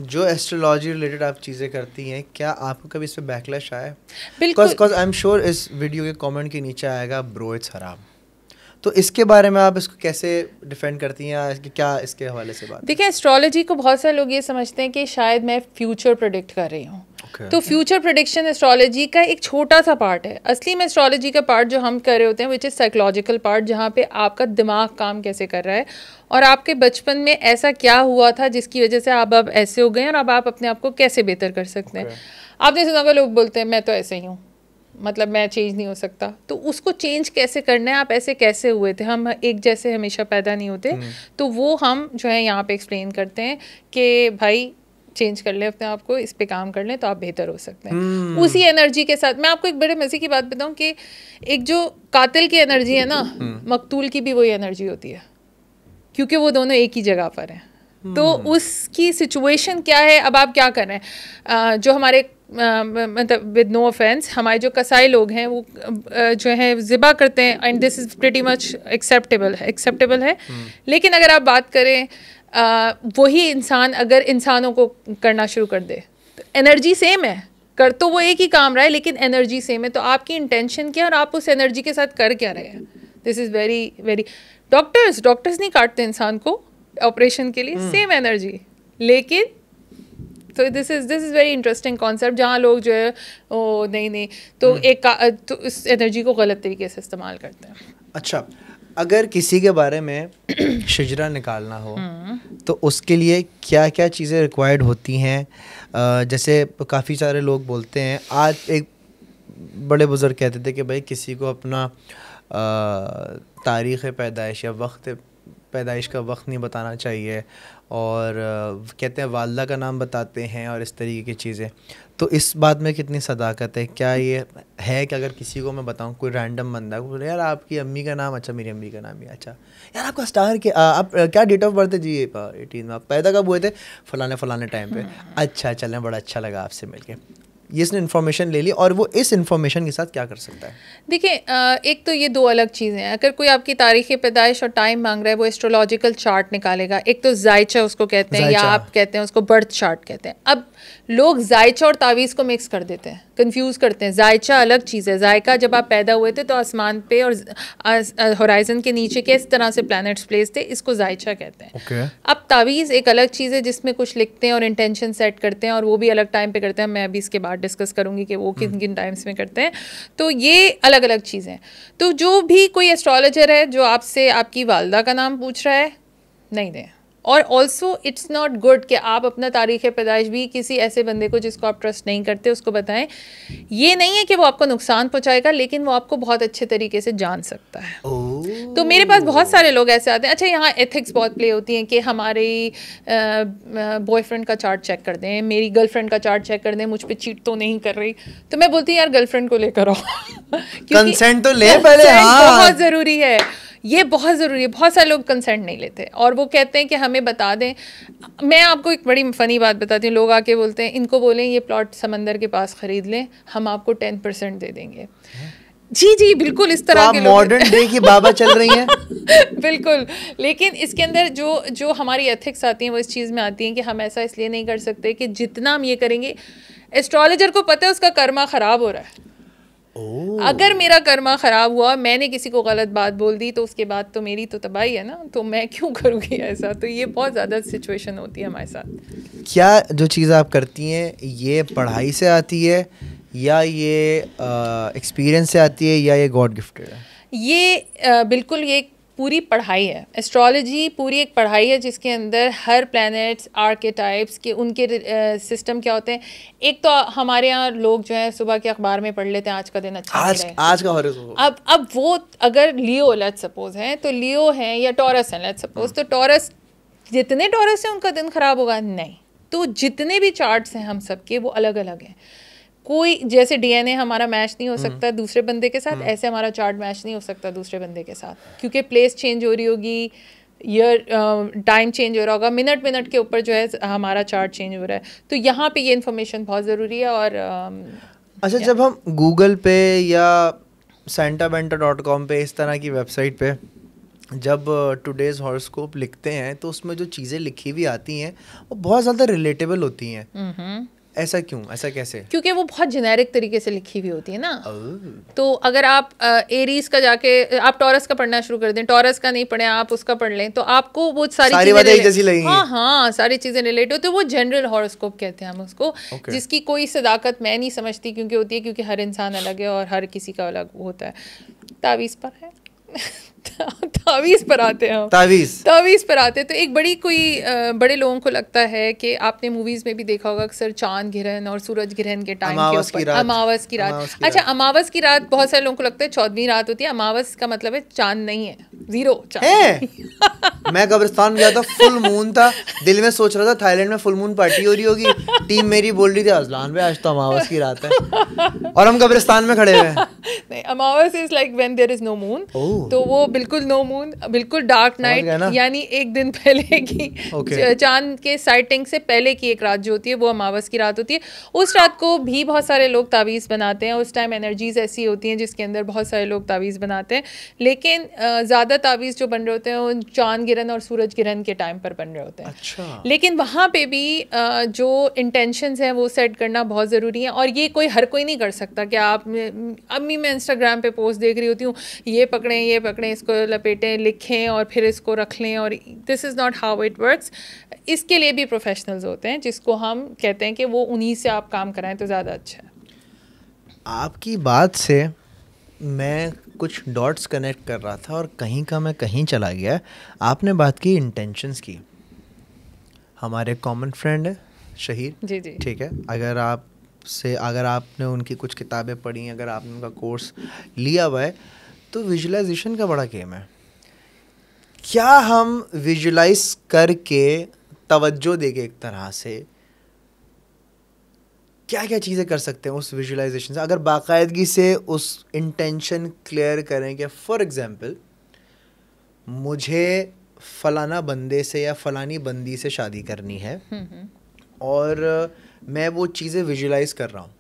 जो एस्ट्रोलॉजी रिलेटेड आप चीज़ें करती हैं, क्या आपको कभी इस पे बैकलैश आया? बिकॉज आई एम श्योर इस वीडियो के कमेंट के नीचे आएगा ब्रो इट्स हराम, तो इसके बारे में आप इसको कैसे डिफेंड करती हैं, या क्या इसके हवाले से बात? देखिए, एस्ट्रोलॉजी को बहुत सारे लोग ये समझते हैं कि शायद मैं फ्यूचर प्रेडिक्ट कर रही हूँ। तो फ्यूचर प्रेडिक्शन एस्ट्रोलॉजी का एक छोटा सा पार्ट है। असली में एस्ट्रोलॉजी का पार्ट जो हम कर रहे होते हैं, विच इज़ साइकोलॉजिकल पार्ट, जहाँ पे आपका दिमाग काम कैसे कर रहा है, और आपके बचपन में ऐसा क्या हुआ था जिसकी वजह से आप अब ऐसे हो गए, और अब आप अपने आप को कैसे बेहतर कर सकते हैं। आपने सुना होगा लोग बोलते हैं मैं तो ऐसे ही हूँ, मतलब मैं चेंज नहीं हो सकता। तो उसको चेंज कैसे करना है, आप ऐसे कैसे हुए थे, हम एक जैसे हमेशा पैदा नहीं होते। तो वो हम जो है यहाँ पे एक्सप्लेन करते हैं कि भाई चेंज कर लें अपने आप को, इस पे काम कर लें तो आप बेहतर हो सकते हैं। उसी एनर्जी के साथ मैं आपको एक बड़े मज़े की बात बताऊं कि एक जो कातिल की एनर्जी है ना, मकतूल की भी वही एनर्जी होती है, क्योंकि वो दोनों एक ही जगह पर हैं। तो उसकी सिचुएशन क्या है, अब आप क्या कर रहे हैं। जो हमारे मतलब विद नो ऑफेंस, हमारे जो कसाई लोग हैं वो जो है ज़िबा करते हैं, and this is pretty much acceptable है। लेकिन अगर आप बात करें वही इंसान अगर इंसानों को करना शुरू कर दे, तो एनर्जी सेम है, कर तो वो एक ही काम रहा है, लेकिन एनर्जी सेम है। तो आपकी इंटेंशन क्या है और आप उस एनर्जी के साथ कर क्या रहे हैं, this is very very. Doctors नहीं काटते इंसान को ऑपरेशन के लिए, सेम एनर्जी, लेकिन तो this is very interesting concept, जहाँ लोग जो है ओ नहीं तो तो इस एनर्जी को गलत तरीके से इस्तेमाल करते हैं। अच्छा, अगर किसी के बारे में शिजरा निकालना हो तो उसके लिए क्या क्या चीज़ें रिक्वायर्ड होती हैं? जैसे काफ़ी सारे लोग बोलते हैं, आज एक बड़े बुज़ुर्ग कहते थे कि भाई किसी को अपना तारीख़ पैदाइश या वक्त पैदाइश का वक्त नहीं बताना चाहिए, और कहते हैं वालदा का नाम बताते हैं और इस तरीके की चीज़ें। तो इस बात में कितनी सदाकत है? क्या ये है कि अगर किसी को मैं बताऊं, कोई रैंडम बंदा को बोले यार आपकी अम्मी का नाम, अच्छा मेरी अम्मी का नाम ही, अच्छा यार आपका स्टार के आप क्या डेट ऑफ बर्थ है जी? 18 में। आप पैदा कब हुए थे? फलाने टाइम पे। अच्छा चलें, बड़ा अच्छा लगा आपसे मिलके। ये इसने इन्फॉर्मेशन ले ली, और वो इस इन्फॉर्मेशन के साथ क्या कर सकता है? देखिए, एक तो ये दो अलग चीज़ें हैं। अगर कोई आपकी तारीख़ पैदाइश और टाइम मांग रहा है, वो एस्ट्रोलॉजिकल चार्ट निकालेगा। एक तो जायचा उसको कहते हैं, या आप कहते हैं उसको बर्थ चार्ट कहते हैं। अब लोग जायचा और तावीज़ को मिक्स कर देते हैं, कंफ्यूज करते हैं। जायचा अलग चीज़ है। जायका जब आप पैदा हुए थे तो आसमान पे और होराइजन के नीचे के इस तरह से प्लैनेट्स प्लेस थे, इसको जायचा कहते हैं। अब तावीज़ एक अलग चीज़ है जिसमें कुछ लिखते हैं और इंटेंशन सेट करते हैं, और वो भी अलग टाइम पे करते हैं। मैं अभी इसके बाद डिस्कस करूंगी कि वो किन किन टाइम्स में करते हैं। तो ये अलग अलग चीज़ें। तो जो भी कोई एस्ट्रोलॉजर है जो आपसे आपकी वालदा का नाम पूछ रहा है, नहीं दें। और ऑल्सो इट्स नॉट गुड कि आप अपना तारीख़ पैदाइश भी किसी ऐसे बंदे को जिसको आप ट्रस्ट नहीं करते उसको बताएं। ये नहीं है कि वो आपको नुकसान पहुंचाएगा, लेकिन वो आपको बहुत अच्छे तरीके से जान सकता है। तो मेरे पास बहुत सारे लोग ऐसे आते हैं, अच्छा यहाँ एथिक्स बहुत प्ले होती हैं कि हमारे बॉयफ्रेंड का चार्ट चेक कर दें, मेरी गर्लफ्रेंड का चार्ट चेक कर दें, मुझ पे चीट तो नहीं कर रही। तो मैं बोलती हूँ यार गर्लफ्रेंड को लेकर आओ कंसेंट तो ले पहले। हाँ, बहुत ज़रूरी है, ये बहुत ज़रूरी है। बहुत सारे लोग कंसेंट नहीं लेते और वो कहते हैं कि हमें बता दें। मैं आपको एक बड़ी फ़नी बात बताती हूँ, लोग आके बोलते हैं इनको बोलें ये प्लॉट समंदर के पास ख़रीद लें, हम आपको 10% दे देंगे। जी जी बिल्कुल, इस तरह के मॉडर्न डे की बाबा चल रही हैं। बिल्कुल, लेकिन इसके अंदर जो हमारी एथिक्स आती हैं वो इस चीज़ में आती हैं कि हम ऐसा इसलिए नहीं कर सकते कि जितना हम ये करेंगे, एस्ट्रोलॉजर को पता है उसका कर्मा ख़राब हो रहा है। अगर मेरा कर्मा ख़राब हुआ, मैंने किसी को गलत बात बोल दी, तो उसके बाद तो मेरी तो तबाही है ना, तो मैं क्यों करूँगी ऐसा। तो ये बहुत ज़्यादा सिचुएशन होती है हमारे साथ। क्या जो चीज़ आप करती हैं ये पढ़ाई से आती है या ये एक्सपीरियंस से आती है या ये गॉड गिफ्टेड है? ये बिल्कुल ये पूरी पढ़ाई है। एस्ट्रोलॉजी पूरी एक पढ़ाई है जिसके अंदर हर प्लैनेट्स, आर्केटाइप्स के उनके सिस्टम क्या होते हैं। एक तो हमारे यहाँ लोग जो है सुबह के अखबार में पढ़ लेते हैं आज का दिन अच्छा आज का हॉरोस्कोप। अब वो अगर लियो लेट्स सपोज है तो लियो है या टॉरस है लेट्स सपोज, तो टॉरस जितने टॉरस हैं उनका दिन खराब होगा नहीं। तो जितने भी चार्ट्स हैं हम सबके वो अलग अलग हैं। कोई जैसे डीएनए हमारा मैच नहीं हो सकता दूसरे बंदे के साथ, ऐसे हमारा चार्ट मैच नहीं हो सकता दूसरे बंदे के साथ, क्योंकि प्लेस चेंज हो रही होगी, ईयर टाइम चेंज हो रहा होगा, मिनट मिनट के ऊपर जो है हमारा चार्ट चेंज हो रहा है। तो यहाँ पे ये इन्फॉर्मेशन बहुत ज़रूरी है। और अच्छा, जब हम गूगल पे या santabenta.com पे इस तरह की वेबसाइट पे जब टुडेज़ हॉरोस्कोप लिखते हैं तो उसमें जो चीज़ें लिखी हुई आती हैं वो बहुत ज़्यादा रिलेटेबल होती हैं। ऐसा क्यों, ऐसा कैसे? क्योंकि वो बहुत जेनेरिक तरीके से लिखी हुई होती है ना। तो अगर आप एरीज का जाके आप टॉरस का पढ़ना शुरू कर दें, टॉरस का नहीं पढ़ें आप उसका पढ़ लें, तो आपको वो सारी बातें जैसी लगेंगी। हाँ सारी चीज़ें रिलेट होती है। वो जनरल हॉरोस्कोप कहते हैं हम उसको, जिसकी कोई सदाकत मैं नहीं समझती क्योंकि होती है, क्योंकि हर इंसान अलग है और हर किसी का अलग होता है। तावीज़ पर है तावीज़ पर आते हैं हम, तावीज़ पर आते हैं। तो एक बड़ी कोई बड़े लोगों को लगता है कि आपने मूवीज़ में भी देखा होगा अक्सर चांद ग्रहण और सूरज ग्रहण के टाइम के ऊपर अमावस की रात। अच्छा, अमावस की रात बहुत सारे लोगों को लगता है 14वीं रात होती है। अमावस का मतलब है चांद नहीं है, जीरो चांद। मैं कब्रिस्तान गया था, फुल मून था, दिल में सोच रहा था थाईलैंड में फुल मून पार्टी हो रही होगी, टीम मेरी बोल रही थी अजलान भाई आज तो अमावस की रात है और हम कब्रिस्तान में खड़े हुए हैं। नहीं, amavas is like when there is no moon. तो वो बिल्कुल नो मून, बिल्कुल डार्क नाइट, यानी एक दिन पहले की चांद के साइटिंग से पहले की एक रात जो होती है वो अमावस की रात होती है। उस रात को भी बहुत सारे लोग तावीज़ बनाते हैं। उस टाइम एनर्जीज ऐसी होती हैं जिसके अंदर बहुत सारे लोग तावीज़ बनाते हैं, लेकिन ज़्यादा तावीज़ जो बन रहे होते हैं वो चांद गिरन और सूरज गिरन के टाइम पर बन रहे होते हैं। अच्छा। लेकिन वहाँ पे भी जो इंटेंशंस हैं वो सेट करना बहुत ज़रूरी है। और ये कोई हर कोई नहीं कर सकता कि आप अम्मी मैं इंस्टाग्राम पे पोस्ट देख रही होती हूँ, ये पकड़ें इसको लपेटें, लिखें और फिर इसको रख लें, और this is not how it works. इसके लिए भी प्रोफेशनल्स होते हैं जिसको हम कहते हैं कि वो उन्हीं से आप काम कराएं तो ज़्यादा अच्छा है। आपकी बात से मैं कुछ डॉट्स कनेक्ट कर रहा था और कहीं का मैं कहीं चला गया। आपने बात की इंटेंशंस की। हमारे कॉमन फ्रेंड है शहीर जी जी, ठीक है, अगर आपने उनकी कुछ किताबें पढ़ी, अगर आपने उनका कोर्स लिया हुआ है, तो विजुअलाइजेशन का बड़ा गेम है। क्या हम विजुलाइज करके तवज्जो देके एक तरह से क्या क्या चीज़ें कर सकते हैं उस विजुअलाइजेशन से, अगर बाकायदगी से उस इंटेंशन क्लियर करें कि फॉर एग्जांपल मुझे फलाना बंदे से या फलानी बंदी से शादी करनी है और मैं वो चीज़ें विजुअलाइज कर रहा हूँ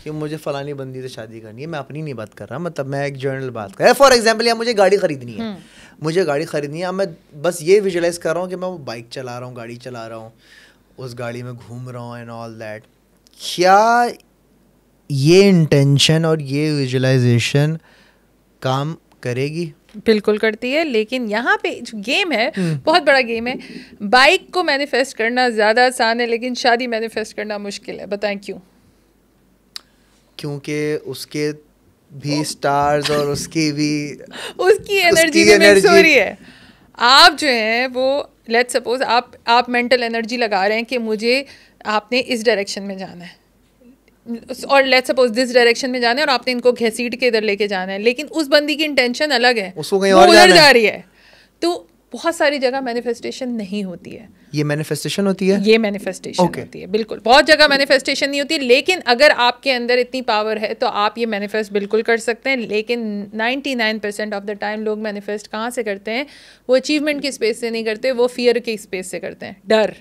कि मुझे फलानी बंदी से शादी करनी है। मैं अपनी नहीं बात कर रहा, मतलब मैं एक जनरल बात कर रहा हूँ। फॉर एग्जांपल या मुझे गाड़ी खरीदनी है, अब मैं बस ये विजुअलाइज कर रहा हूँ कि मैं वो बाइक चला रहा हूँ, गाड़ी चला रहा हूँ, उस गाड़ी में घूम रहा हूँ एंड ऑल दैट। क्या ये इंटेंशन और ये विजुअलाइजेशन काम करेगी? बिल्कुल करती है, लेकिन यहाँ पे जो गेम है बहुत बड़ा गेम है। बाइक को मैनिफेस्ट करना ज़्यादा आसान है, लेकिन शादी मैनिफेस्ट करना मुश्किल है। बताएं क्यों? क्योंकि उसके भी स्टार्स और उसकी एनर्जी भी मिक्स हो रही है। आप जो है वो लेट्स सपोज आप मेंटल एनर्जी लगा रहे हैं कि मुझे आपने इस डायरेक्शन में जाना है, और लेट्स सपोज दिस डायरेक्शन में जाना है और आपने इनको घसीट के इधर लेके जाना है, लेकिन उस बंदी की इंटेंशन अलग है, उसको कहीं वो और उधर जाना जा है। रही है। तो बहुत सारी जगह मैनिफेस्टेशन नहीं होती है। ये मैनिफेस्टेशन होती है, ये मैनिफेस्टेशन Okay. होती है, बिल्कुल। बहुत जगह मैनिफेस्टेशन नहीं होती, लेकिन अगर आपके अंदर इतनी पावर है तो आप ये मैनिफेस्ट बिल्कुल कर सकते हैं। लेकिन 99% ऑफ द टाइम लोग मैनिफेस्ट कहाँ से करते हैं? वो अचीवमेंट की स्पेस से नहीं करते, वो फियर की स्पेस से करते हैं, डर।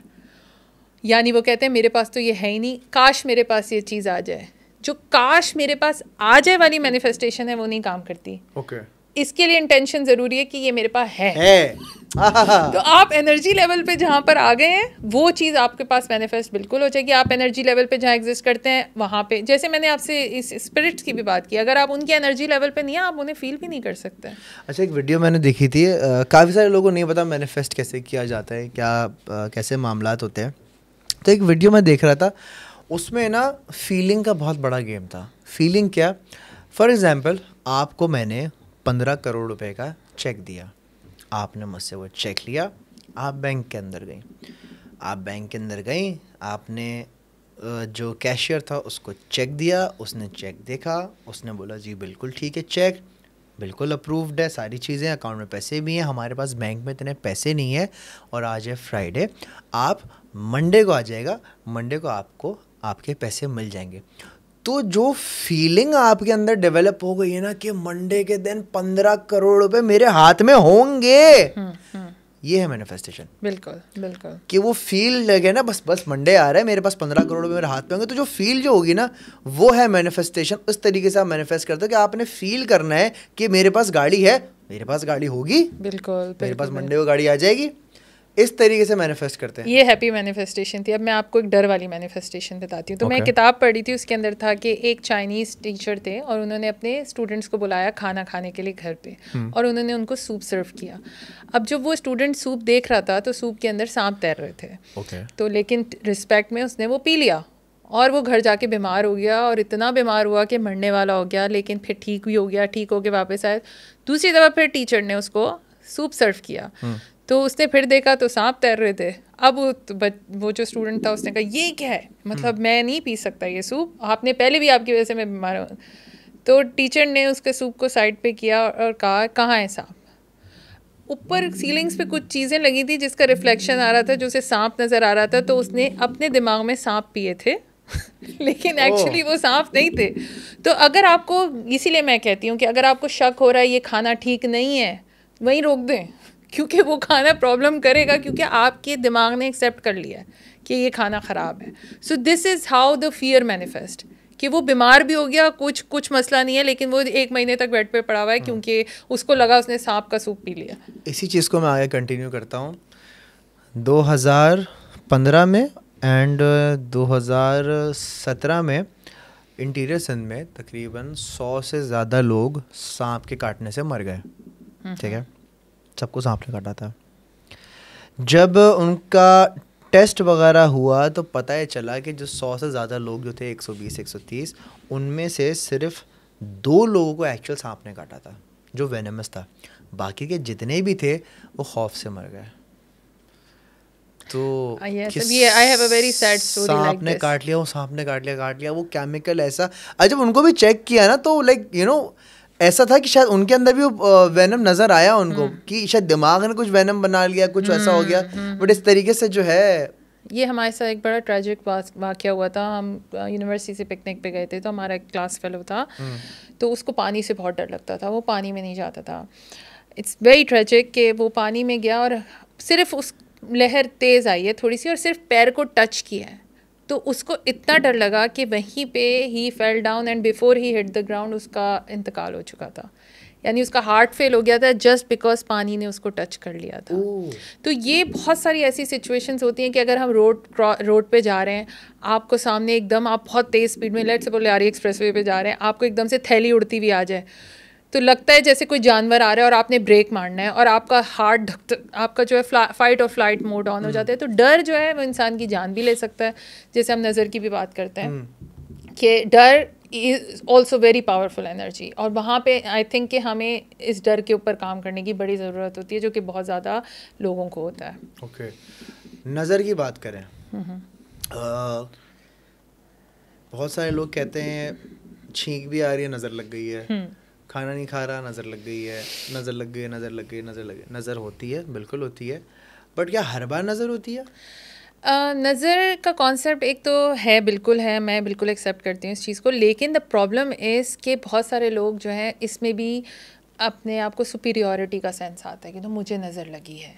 यानी वो कहते हैं मेरे पास तो ये है ही नहीं, काश मेरे पास ये चीज़ आ जाए। जो काश मेरे पास आ जाए वाली मैनिफेस्टेशन है वो नहीं काम करती। ओके, इसके लिए इंटेंशन ज़रूरी है कि ये मेरे पास है। है। तो आप एनर्जी लेवल पे जहाँ पर आ गए हैं वो चीज़ आपके पास मैनिफेस्ट बिल्कुल हो जाएगी। आप एनर्जी लेवल पे जहाँ एग्जिस्ट करते हैं वहाँ पे, जैसे मैंने आपसे इस स्पिरिट्स की भी बात की, अगर आप उनकी एनर्जी लेवल पे नहीं है आप उन्हें फील भी नहीं कर सकते। अच्छा, एक वीडियो मैंने देखी थी, काफ़ी सारे लोगों को नहीं पता मैनिफेस्ट कैसे किया जाता है, क्या कैसे मामलात होते हैं। तो एक वीडियो मैं देख रहा था, उसमें ना फीलिंग का बहुत बड़ा गेम था। फीलिंग क्या? फॉर एग्जांपल आपको मैंने 15 करोड़ रुपए का चेक दिया, आपने मुझसे वो चेक लिया, आप बैंक के अंदर गई। आप बैंक के अंदर गई, आपने जो कैशियर था उसको चेक दिया, उसने चेक देखा, उसने बोला जी बिल्कुल ठीक है, चेक बिल्कुल अप्रूव्ड है, सारी चीज़ें, अकाउंट में पैसे भी हैं, हमारे पास बैंक में इतने पैसे नहीं है, और आज है फ्राइडे, आप मंडे को आ जाएगा, मंडे को आपको आपके पैसे मिल जाएंगे। तो जो फीलिंग आपके अंदर डेवलप हो गई है ना कि मंडे के दिन 15 करोड़ रुपए मेरे हाथ में होंगे, ये है मैनिफेस्टेशन। बिल्कुल बिल्कुल। कि वो फील लगे ना, बस मंडे आ रहा है, मेरे पास 15 करोड़ रुपए मेरे हाथ में होंगे, तो जो फील जो होगी ना वो है मैनिफेस्टेशन। उस तरीके से आप मैनिफेस्ट करते हो कि आपने फील करना है कि मेरे पास गाड़ी है, मेरे पास गाड़ी होगी, बिल्कुल मेरे पास मंडे को गाड़ी आ जाएगी। इस तरीके से मैनिफेस्ट करते हैं। ये हैप्पी मैनिफेस्टेशन थी। अब मैं आपको एक डर वाली मैनिफेस्टेशन बताती हूँ। तो मैं एक किताब पढ़ी थी, उसके अंदर था कि एक चाइनीज़ टीचर थे और उन्होंने अपने स्टूडेंट्स को बुलाया खाना खाने के लिए घर पे, और उन्होंने उनको सूप सर्व किया। अब जब वो स्टूडेंट सूप देख रहा था तो सूप के अंदर सांप तैर रहे थे। तो लेकिन रिस्पेक्ट में उसने वो पी लिया और वो घर जाके बीमार हो गया, और इतना बीमार हुआ कि मरने वाला हो गया, लेकिन फिर ठीक भी हो गया। ठीक हो के वापस आए, दूसरी दफ़ा फिर टीचर ने उसको सूप सर्व किया, तो उसने फिर देखा तो सांप तैर रहे थे। अब वो जो स्टूडेंट था उसने कहा ये क्या है, मतलब मैं नहीं पी सकता ये सूप, आपने पहले भी आपकी वजह से मैं बीमार हूँ। तो टीचर ने उसके सूप को साइड पे किया और कहा कहाँ है सांप। ऊपर सीलिंग्स पे कुछ चीज़ें लगी थी जिसका रिफ्लेक्शन आ रहा था, जो उसे सांप नज़र आ रहा था। तो उसने अपने दिमाग में सांप पिए थे लेकिन एक्चुअली वो सांप नहीं थे। तो अगर आपको, इसीलिए मैं कहती हूँ कि अगर आपको शक हो रहा है ये खाना ठीक नहीं है, वहीं रोक दें, क्योंकि वो खाना प्रॉब्लम करेगा, क्योंकि आपके दिमाग ने एक्सेप्ट कर लिया है कि ये खाना ख़राब है। So this is how the fear manifest, कि वो बीमार भी हो गया, कुछ मसला नहीं है, लेकिन वो 1 महीने तक बेड पे पड़ा हुआ है क्योंकि उसको लगा उसने सांप का सूप पी लिया। इसी चीज़ को मैं आगे कंटिन्यू करता हूँ। 2015 में एंड 2017 में इंटीरियर सिंध में तकरीबन 100 से ज़्यादा लोग सांप के काटने से मर गए। ठीक है, सबको सांप ने काटा था। जब उनका टेस्ट वगैरह हुआ तो पता ही चला कि जो 100 से ज़्यादा लोग जो थे, 120-130, उनमें से सिर्फ 2 लोगों को एक्चुअल सांप ने काटा था जो वेनमस था। बाकी के जितने भी थे वो खौफ से मर गए। तो I have a very sad story like सांप ने this. काट लिया, वो सांप ने काट लिया, वो केमिकल ऐसा। जब उनको भी चेक किया ना तो लाइक ऐसा था कि शायद उनके अंदर भी वो वेनम नज़र आया उनको, कि शायद दिमाग ने कुछ वेनम बना लिया, कुछ ऐसा हो गया। बट इस तरीके से जो है, ये हमारे साथ एक बड़ा ट्रेजिक वाक़या हुआ था। हम यूनिवर्सिटी से पिकनिक पे गए थे, तो हमारा एक क्लास फेलो था, तो उसको पानी से बहुत डर लगता था, वो पानी में नहीं जाता था। इट्स वेरी ट्रेजिक कि वो पानी में गया और सिर्फ उस लहर तेज़ आई है थोड़ी सी और सिर्फ पैर को टच किया है, तो उसको इतना डर लगा कि वहीं पे ही fell down and before he hit the ground उसका इंतकाल हो चुका था। यानी उसका हार्ट फेल हो गया था जस्ट बिकॉज पानी ने उसको टच कर लिया था। तो ये बहुत सारी ऐसी सिचुएशंस होती हैं कि अगर हम रोड पे जा रहे हैं, आपको सामने एकदम, आप बहुत तेज़ स्पीड में, लेट्स सपोज लारी एक्सप्रेसवे पे जा रहे हैं, आपको एकदम से थैली उड़ती हुई आ जाए, तो लगता है जैसे कोई जानवर आ रहा है और आपने ब्रेक मारना है और आपका हार्ट, आपका जो है फाइट और फ्लाइट मोड ऑन हो जाता है। तो डर जो है वो इंसान की जान भी ले सकता है। जैसे हम नज़र की भी बात करते हैं कि डर is also very powerful energy, और वहाँ पे आई थिंक कि हमें इस डर के ऊपर काम करने की बड़ी ज़रूरत होती है, जो कि बहुत ज़्यादा लोगों को होता है। ओके, नज़र की बात करें, बहुत सारे लोग कहते हैं छींक भी आ रही है, नज़र लग गई है, खाना नहीं खा रहा, नज़र लग गई है, नज़र लग गई, नज़र लग गई, नज़र लग गई। नज़र होती है, बिल्कुल होती है, बट क्या हर बार नज़र होती है? नज़र का कॉन्सेप्ट एक तो है, बिल्कुल है, मैं बिल्कुल एक्सेप्ट करती हूँ इस चीज़ को, लेकिन द प्रॉब्लम इज़ कि बहुत सारे लोग जो हैं इसमें भी अपने आप को सुपीरियॉरिटी का सेंस आता है कि तो मुझे नज़र लगी है,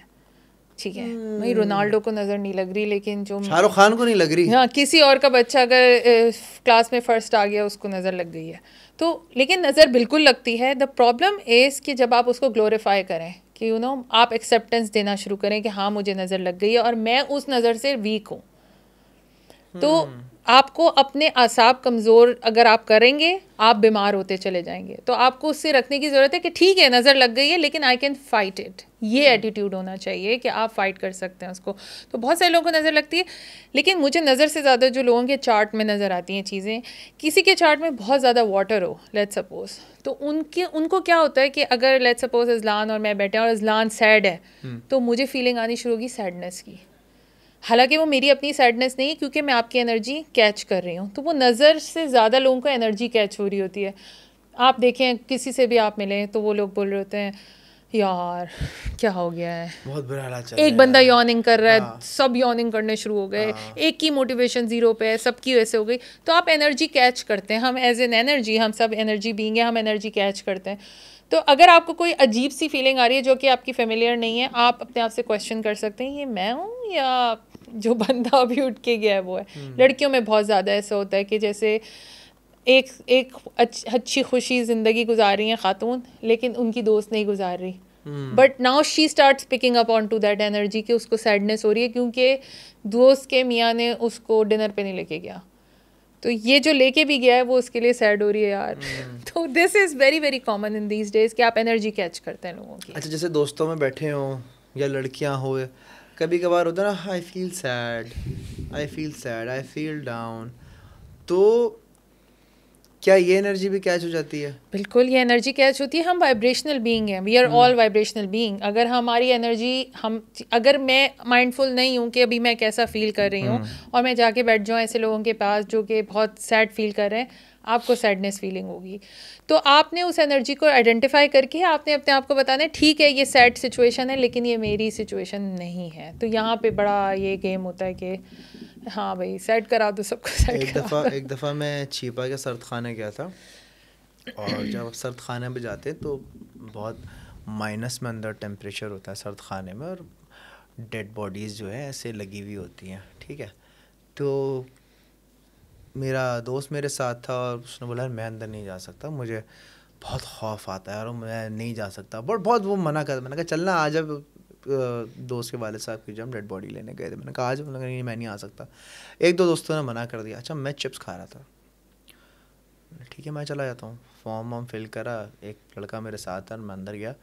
ठीक है भाई रोनाल्डो को नज़र नहीं लग रही, लेकिन जो शाहरुख खान को नहीं लग रही, हाँ किसी और का बच्चा अगर क्लास में फर्स्ट आ गया उसको नज़र लग गई है, तो लेकिन नज़र बिल्कुल लगती है। द प्रॉब्लम इज़ कि जब आप उसको ग्लोरीफाई करें कि आप एक्सेप्टेंस देना शुरू करें कि हाँ मुझे नज़र लग गई है और मैं उस नज़र से वीक हूँ, तो आपको अपने आसाब कमज़ोर अगर आप करेंगे आप बीमार होते चले जाएंगे। तो आपको उससे रखने की ज़रूरत है कि ठीक है नज़र लग गई है लेकिन आई कैन फाइट इट, ये एटीट्यूड होना चाहिए कि आप फाइट कर सकते हैं उसको। तो बहुत सारे लोगों को नज़र लगती है, लेकिन मुझे नज़र से ज़्यादा जो लोगों के चार्ट में नज़र आती हैं चीज़ें, किसी के चार्ट में बहुत ज़्यादा वाटर हो लेट्स सपोज, तो उनको क्या होता है कि अगर लेट्स सपोज इज़लान और मैं बैठे हैं और इज़लान सैड है तो मुझे फीलिंग आनी शुरू होगी सैडनेस की, हालांकि वो मेरी अपनी सैडनेस नहीं है क्योंकि मैं आपकी एनर्जी कैच कर रही हूँ। तो वो नज़र से ज़्यादा लोगों को एनर्जी कैच हो रही होती है। आप देखें किसी से भी आप मिलें तो वो लोग बोल रहे होते हैं यार क्या हो गया है, बहुत बुरा हाल चल रहा है, एक बंदा यॉर्निंग कर रहा है, हाँ। सब यॉर्निंग करने शुरू हो गए, एक की मोटिवेशन ज़ीरो पे है, सबकी वैसे हो गई। तो आप एनर्जी कैच करते हैं, हम एज एन एनर्जी, हम सब एनर्जी बीइंग है, हम एनर्जी कैच करते हैं। तो अगर आपको कोई अजीब सी फीलिंग आ रही है जो कि आपकी फेमिलियर नहीं है, आप अपने आप से क्वेश्चन कर सकते हैं ये मैं हूँ या जो बंदा अभी उठ के गया है वो है। लड़कियों में बहुत ज़्यादा ऐसा होता है कि जैसे एक अच्छी खुशी ज़िंदगी गुजार रही हैं खातून, लेकिन उनकी दोस्त नहीं गुजार रही, but now she starts picking up on to that energy कि उसको सैडनेस हो रही है क्योंकि दोस्त के मियाँ ने उसको डिनर पे नहीं लेके गया, तो ये जो लेके भी गया है वो उसके लिए सैड हो रही है यार। तो this is very very common in these days कि आप एनर्जी कैच करते हैं लोगों की। अच्छा जैसे दोस्तों में बैठे हो या लड़कियां हो, कभी कभार होता है ना I feel sad, I feel sad, I feel down, तो क्या ये एनर्जी भी कैच हो जाती है? बिल्कुल ये एनर्जी कैच होती है, हम वाइब्रेशनल बीइंग हैं, we are all vibrational being. अगर हमारी एनर्जी अगर मैं माइंडफुल नहीं हूँ कि अभी मैं कैसा फील कर रही हूँ और मैं जाके बैठ जाऊँ ऐसे लोगों के पास जो कि बहुत सैड फील कर रहे हैं, आपको सैडनेस फीलिंग होगी। तो आपने उस एनर्जी को आइडेंटिफाई करके आपने अपने आप को बताना है ठीक है ये सैड सिचुएशन है लेकिन ये मेरी सिचुएशन नहीं है। तो यहाँ पे बड़ा ये गेम होता है कि हाँ भाई सेट करा दो सबको, सेट एक दफ़ा मैं छिपा के सर्द खाने गया था, और जब आप सर्द खाने में जाते हैं तो बहुत माइनस में अंदर टेम्परेचर होता है सर्द खाने में, और डेड बॉडीज़ जो है ऐसे लगी हुई होती हैं, ठीक है। तो मेरा दोस्त मेरे साथ था और उसने बोला मैं अंदर नहीं जा सकता, मुझे बहुत खौफ आता है और मैं नहीं जा सकता, बट बहुत वो मना कर, मैंने कहा चलना आज, जब दोस्त के वाले साहब की जब डेड बॉडी लेने गए थे, मैंने कहा आज, मैंने कहा नहीं मैं नहीं आ सकता। एक दो दोस्तों ने मना कर दिया। अच्छा मैं चिप्स खा रहा था, ठीक है मैं चला जाता हूँ, फॉर्म वॉर्म फिल करा, एक लड़का मेरे साथ था, मैं अंदर गया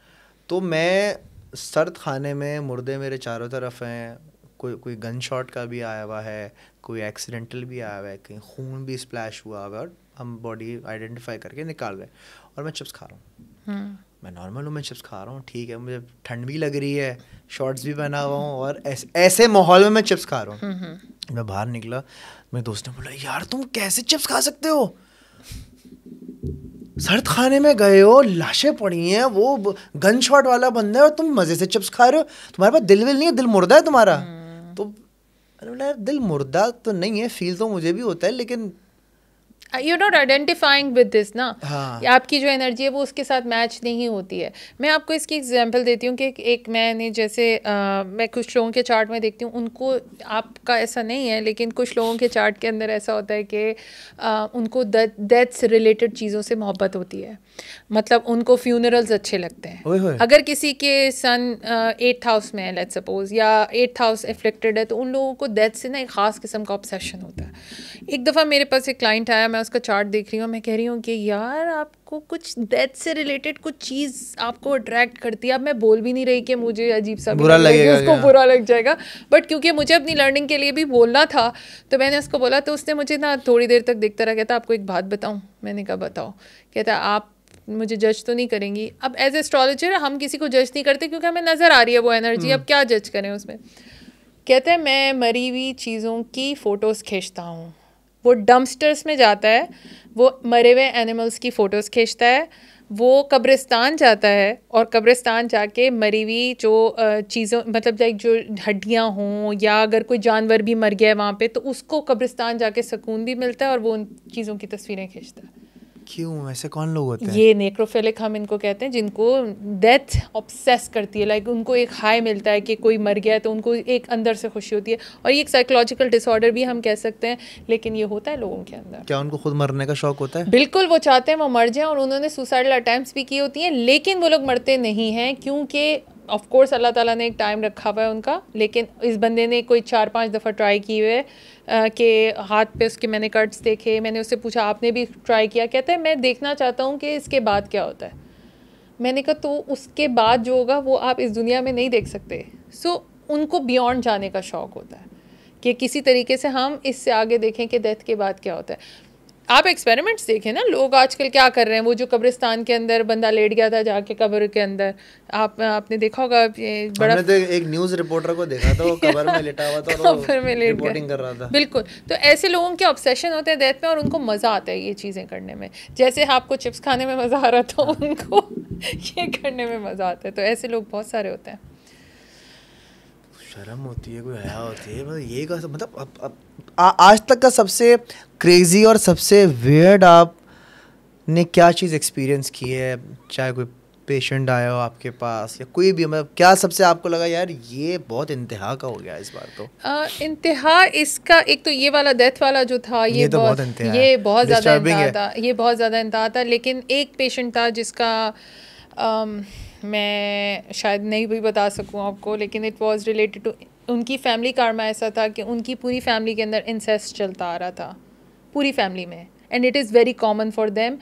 तो मैं सर्द खाने में मुर्दे मेरे चारों तरफ हैं, कोई गन शॉट का भी आया हुआ है, कोई एक्सीडेंटल भी आया हुआ है, कहीं खून भी स्प्लैश हुआ हुआ है, और हम बॉडी आइडेंटिफाई करके निकाल रहे हैं और मैं चिप्स खा रहा हूँ। मैं नॉर्मल हूँ, मैं चिप्स खा रहा हूँ, ठीक है, मुझे ठंड भी लग रही है, शॉर्ट्स भी पहना हुआ हूँ, और ऐसे माहौल में मैं चिप्स खा रहा हूँ। मैं बाहर निकला, मेरे दोस्त ने बोला यार तुम कैसे चिप्स खा सकते हो, सर्द खाने में गए हो, लाशें पड़ी हैं, वो गन शॉट वाला बंदा है और तुम मज़े से चिप्स खा रहे हो, तुम्हारे पास दिल विल नहीं है, दिल मुर्दा है तुम्हारा। तो मैंने बोला यार दिल मुर्दा तो नहीं है, फील तो मुझे भी होता है, लेकिन you're not identifying with this ना, हाँ। आपकी जो एनर्जी है वो उसके साथ मैच नहीं होती है। मैं आपको इसकी एग्जांपल देती हूँ कि एक मैंने जैसे मैं कुछ लोगों के चार्ट में देखती हूँ, उनको आपका ऐसा नहीं है लेकिन कुछ लोगों के चार्ट के अंदर ऐसा होता है कि उनको डेथ से रिलेटेड चीज़ों से मोहब्बत होती है, मतलब उनको फ्यूनरल्स अच्छे लगते हैं। अगर किसी के सन 8th हाउस में है लेट्स सपोज, या 8th हाउस एफ्लिक्टेड है, तो उन लोगों को डेथ से ना एक ख़ास किस्म का ऑब्सेशन होता है। एक दफ़ा मेरे पास एक क्लाइंट आया, मैं उसका चार्ट देख रही हूँ, मैं कह रही हूँ कि यार आपको कुछ डेथ से रिलेटेड कुछ चीज़ आपको अट्रैक्ट करती है। अब मैं बोल भी नहीं रही कि मुझे अजीब सा बुरा लगेगा, उसको बुरा लग जाएगा, बट क्योंकि मुझे अपनी लर्निंग के लिए भी बोलना था तो मैंने उसको बोला। तो उसने मुझे ना थोड़ी देर तक देखता रहा, कहता आपको एक बात बताऊँ। मैंने कहा बताओ। कहता आप मुझे जज तो नहीं करेंगी? अब एज एस्ट्रोलॉजर हम किसी को जज नहीं करते क्योंकि हमें नज़र आ रही है वो एनर्जी, अब क्या जज करें उसमें। कहते हैं मैं मरी हुई चीज़ों की फ़ोटोज़ खींचता हूँ, वो डंपस्टर्स में जाता है, वो मरे हुए एनिमल्स की फ़ोटोज़ खींचता है, वो कब्रिस्तान जाता है और कब्रिस्तान जाके मरी हुई जो चीज़ों मतलब लाइक जो हड्डियाँ हों या अगर कोई जानवर भी मर गया है वहाँ पे, तो उसको कब्रिस्तान जाके सुकून भी मिलता है और वो उन चीज़ों की तस्वीरें खींचता है। क्यों, ऐसे कौन लोग होते हैं? ये नेक्रोफिलिक हम इनको कहते हैं, जिनको डेथ ऑब्सेस करती है, लाइक उनको एक हाई मिलता है कि कोई मर गया है तो उनको एक अंदर से खुशी होती है, और ये एक साइकोलॉजिकल डिसऑर्डर भी हम कह सकते हैं, लेकिन ये होता है लोगों के अंदर। क्या उनको खुद मरने का शौक होता है? बिल्कुल, वो चाहते हैं वो मर जाएं, और उन्होंने सुसाइडल अटैम्प्ट्स भी की होती हैं, लेकिन वो लोग मरते नहीं हैं, क्योंकि ऑफ कोर्स अल्लाह ताला ने एक टाइम रखा हुआ है उनका। लेकिन इस बंदे ने कोई 4-5 दफ़ा ट्राई की हुए कि हाथ पे उसके मैंने कट्स देखे, मैंने उससे पूछा आपने भी ट्राई किया? कहता है मैं देखना चाहता हूँ कि इसके बाद क्या होता है। मैंने कहा तो उसके बाद जो होगा वो आप इस दुनिया में नहीं देख सकते। सो उनको बियॉन्ड जाने का शौक़ होता है कि किसी तरीके से हम इससे आगे देखें कि डेथ के बाद क्या होता है। आप एक्सपेरिमेंट्स देखें ना, लोग आजकल क्या कर रहे हैं, वो जो कब्रिस्तान के अंदर बंदा लेट गया था जाके कब्र के अंदर, आपने देखा होगा ये बड़ा। हमने तो एक न्यूज़ रिपोर्टर को देखा था, वो कब्र में लेटा हुआ था और कब्र में लेट रिपोर्टिंग कर रहा था। बिल्कुल, तो ऐसे लोगों के ऑब्सेशन होते हैं डेथ में और उनको मज़ा आता है ये चीज़ें करने में। जैसे आपको चिप्स खाने में मज़ा आ रहा था, उनको ये करने में मज़ा आता है। तो ऐसे लोग बहुत सारे होते हैं। शर्म होती है, कोई हया होती है, मतलब ये का मतलब आज तक का सबसे क्रेजी और सबसे वियर्ड आपने क्या चीज़ एक्सपीरियंस की है? चाहे कोई पेशेंट आया हो आपके पास या कोई भी, मतलब क्या सबसे आपको लगा यार ये बहुत इंतहा का हो गया इस बार? तो इंतहा इसका एक तो ये वाला डेथ वाला जो था, ये तो बहुत ज़्यादा इंतहा था, ये बहुत ज़्यादा इंतहा था। लेकिन एक पेशेंट था जिसका मैं शायद नहीं भी बता सकूं आपको, लेकिन इट वाज रिलेटेड टू उनकी फैमिली कार्मा। ऐसा था कि उनकी पूरी फैमिली के अंदर इंसेस्ट चलता आ रहा था, पूरी फैमिली में, and it is very common for them.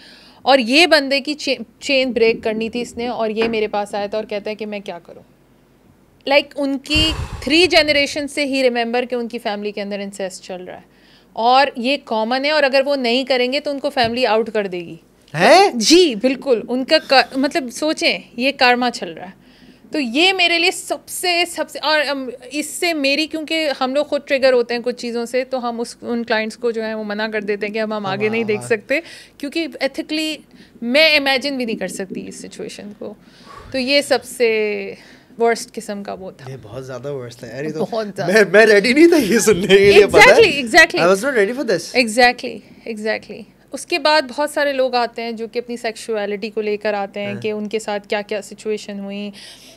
और ये बंदे की चेन ब्रेक करनी थी इसने, और ये मेरे पास आया था और कहता है कि मैं क्या करूं। लाइक उनकी 3 जनरेशन से ही रिमेंबर कि उनकी फैमिली के अंदर इंसेस्ट चल रहा है, और ये कॉमन है, और अगर वो नहीं करेंगे तो उनको फैमिली आउट कर देगी है? जी बिल्कुल, उनका मतलब सोचें ये कार्मा चल रहा है। तो ये मेरे लिए सबसे और इससे मेरी, क्योंकि हम लोग खुद ट्रिगर होते हैं कुछ चीज़ों से, तो हम उन क्लाइंट्स को जो है वो मना कर देते हैं कि हम आगे नहीं देख सकते, क्योंकि एथिकली मैं इमेजिन भी नहीं कर सकती इस सिचुएशन को। तो ये सबसे वर्स्ट किस्म का वो था। ये बहुत ज़्यादा वर्स्ट था यार, ये तो बहुत ज़्यादा। मैं रेडी नहीं था ये सुनने के लिए। Exactly I was not ready for this. Exactly. उसके बाद बहुत सारे लोग आते हैं जो कि अपनी सेक्सुअलिटी को लेकर आते हैं कि उनके साथ क्या क्या सिचुएशन हुई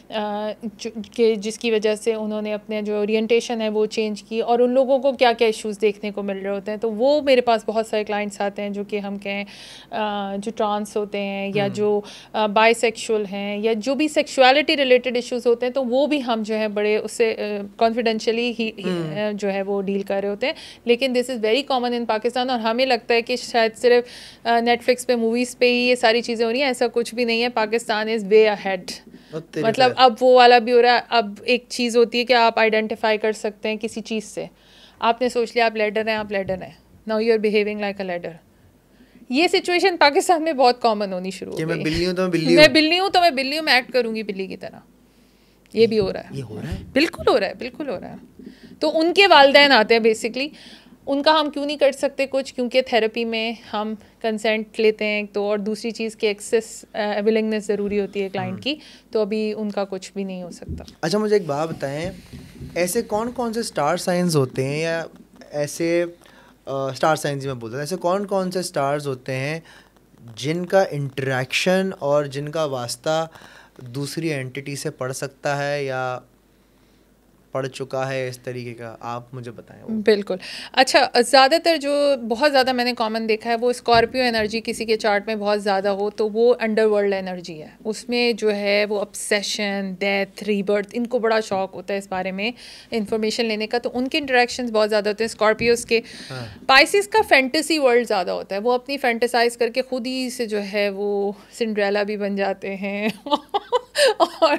कि जिसकी वजह से उन्होंने अपने जो ओरिएंटेशन है वो चेंज की, और उन लोगों को क्या क्या इश्यूज़ देखने को मिल रहे होते हैं। तो वो मेरे पास बहुत सारे क्लाइंट्स आते हैं जो कि हम कहें जो ट्रांस होते हैं या जो बाइसेक्सुअल हैं या जो भी सेक्सुअलिटी रिलेटेड इश्यूज़ होते हैं, तो वो भी हम जो है बड़े उससे कॉन्फिडेंशियली ही जो है वो डील कर रहे होते हैं। लेकिन this is very common in Pakistan, और हमें लगता है कि शायद सिर्फ नेटफ्लिक्स पे मूवीज़ पे ही ये सारी चीज़ें हो रही हैं। ऐसा कुछ भी नहीं है, पाकिस्तान इज़ वे अहेड। मतलब अब वो वाला भी हो रहा है। अब एक चीज़ होती है कि आप आइडेंटिफाई कर सकते हैं किसी चीज़ से, आपने सोच लिया आप लेडर हैं, now you are behaving like a leader. ये सिचुएशन पाकिस्तान में बहुत कॉमन होनी शुरू हो गई। मैं बिल्ली हूँ तो मैं बिल्ली हूँ, मैं एक्ट करूँगी बिल्ली की तरह। ये भी हो रहा है, ये हो रहा है, बिल्कुल हो रहा है। तो उनके वालिदैन आते हैं बेसिकली, उनका हम क्यों नहीं कर सकते कुछ, क्योंकि थेरेपी में हम कंसेंट लेते हैं तो, और दूसरी चीज़ की एक्सेस विलिंगनेस ज़रूरी होती है क्लाइंट की, तो अभी उनका कुछ भी नहीं हो सकता। अच्छा मुझे एक बात बताएं, ऐसे कौन कौन से स्टार साइंस होते हैं, या ऐसे स्टार साइंस ही मैं बोलता हूँ, ऐसे कौन कौन से स्टार्स होते हैं जिनका इंटरेक्शन और जिनका वास्ता दूसरी एंटिटी से पड़ सकता है या पड़ चुका है इस तरीके का, आप मुझे बताएं। बिल्कुल। अच्छा, ज़्यादातर जो बहुत ज़्यादा मैंने कॉमन देखा है वो स्कॉर्पियो एनर्जी किसी के चार्ट में बहुत ज़्यादा हो तो वो अंडरवर्ल्ड एनर्जी है। उसमें जो है वो ऑब्सेशन, डेथ, रीबर्थ, इनको बड़ा शौक होता है इस बारे में इंफॉर्मेशन लेने का, तो उनके इंटरेक्शंस बहुत ज़्यादा होते हैं स्कॉर्पियोज के। पाइसिस का फैंटेसी वर्ल्ड ज़्यादा होता है, वो अपनी फैंटेसाइज करके खुद ही से जो है वो सिंड्रेला भी बन जाते हैं और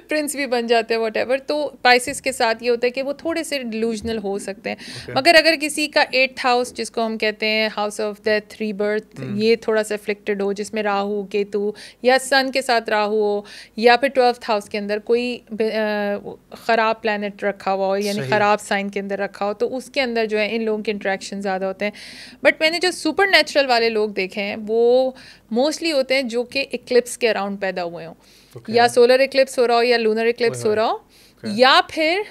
प्रिंस भी बन जाते हैं व्हाटएवर। तो पाइसेस के साथ ये होता है कि वो थोड़े से डिलूजनल हो सकते हैं। मगर अगर किसी का 8th हाउस, जिसको हम कहते हैं हाउस ऑफ डेथ, रीबर्थ, ये थोड़ा सा अफ्लिक्टेड हो, जिसमें राहु केतु या सन के साथ राहु हो, या फिर 12th हाउस के अंदर कोई ख़राब प्लैनेट रखा हुआ हो, यानी ख़राब साइन के अंदर रखा हो, तो उसके अंदर जो है इन लोगों के इंट्रैक्शन ज़्यादा होते हैं। बट मैंने जो सुपर नेचुरल वाले लोग देखे हैं वो मोस्टली होते हैं जो कि इक्लिप्स के अराउंड पैदा हुए हों, या सोलर इक्लिप्स हो रहा हो या लूनर इक्लिप्स हो रहा हो, या फिर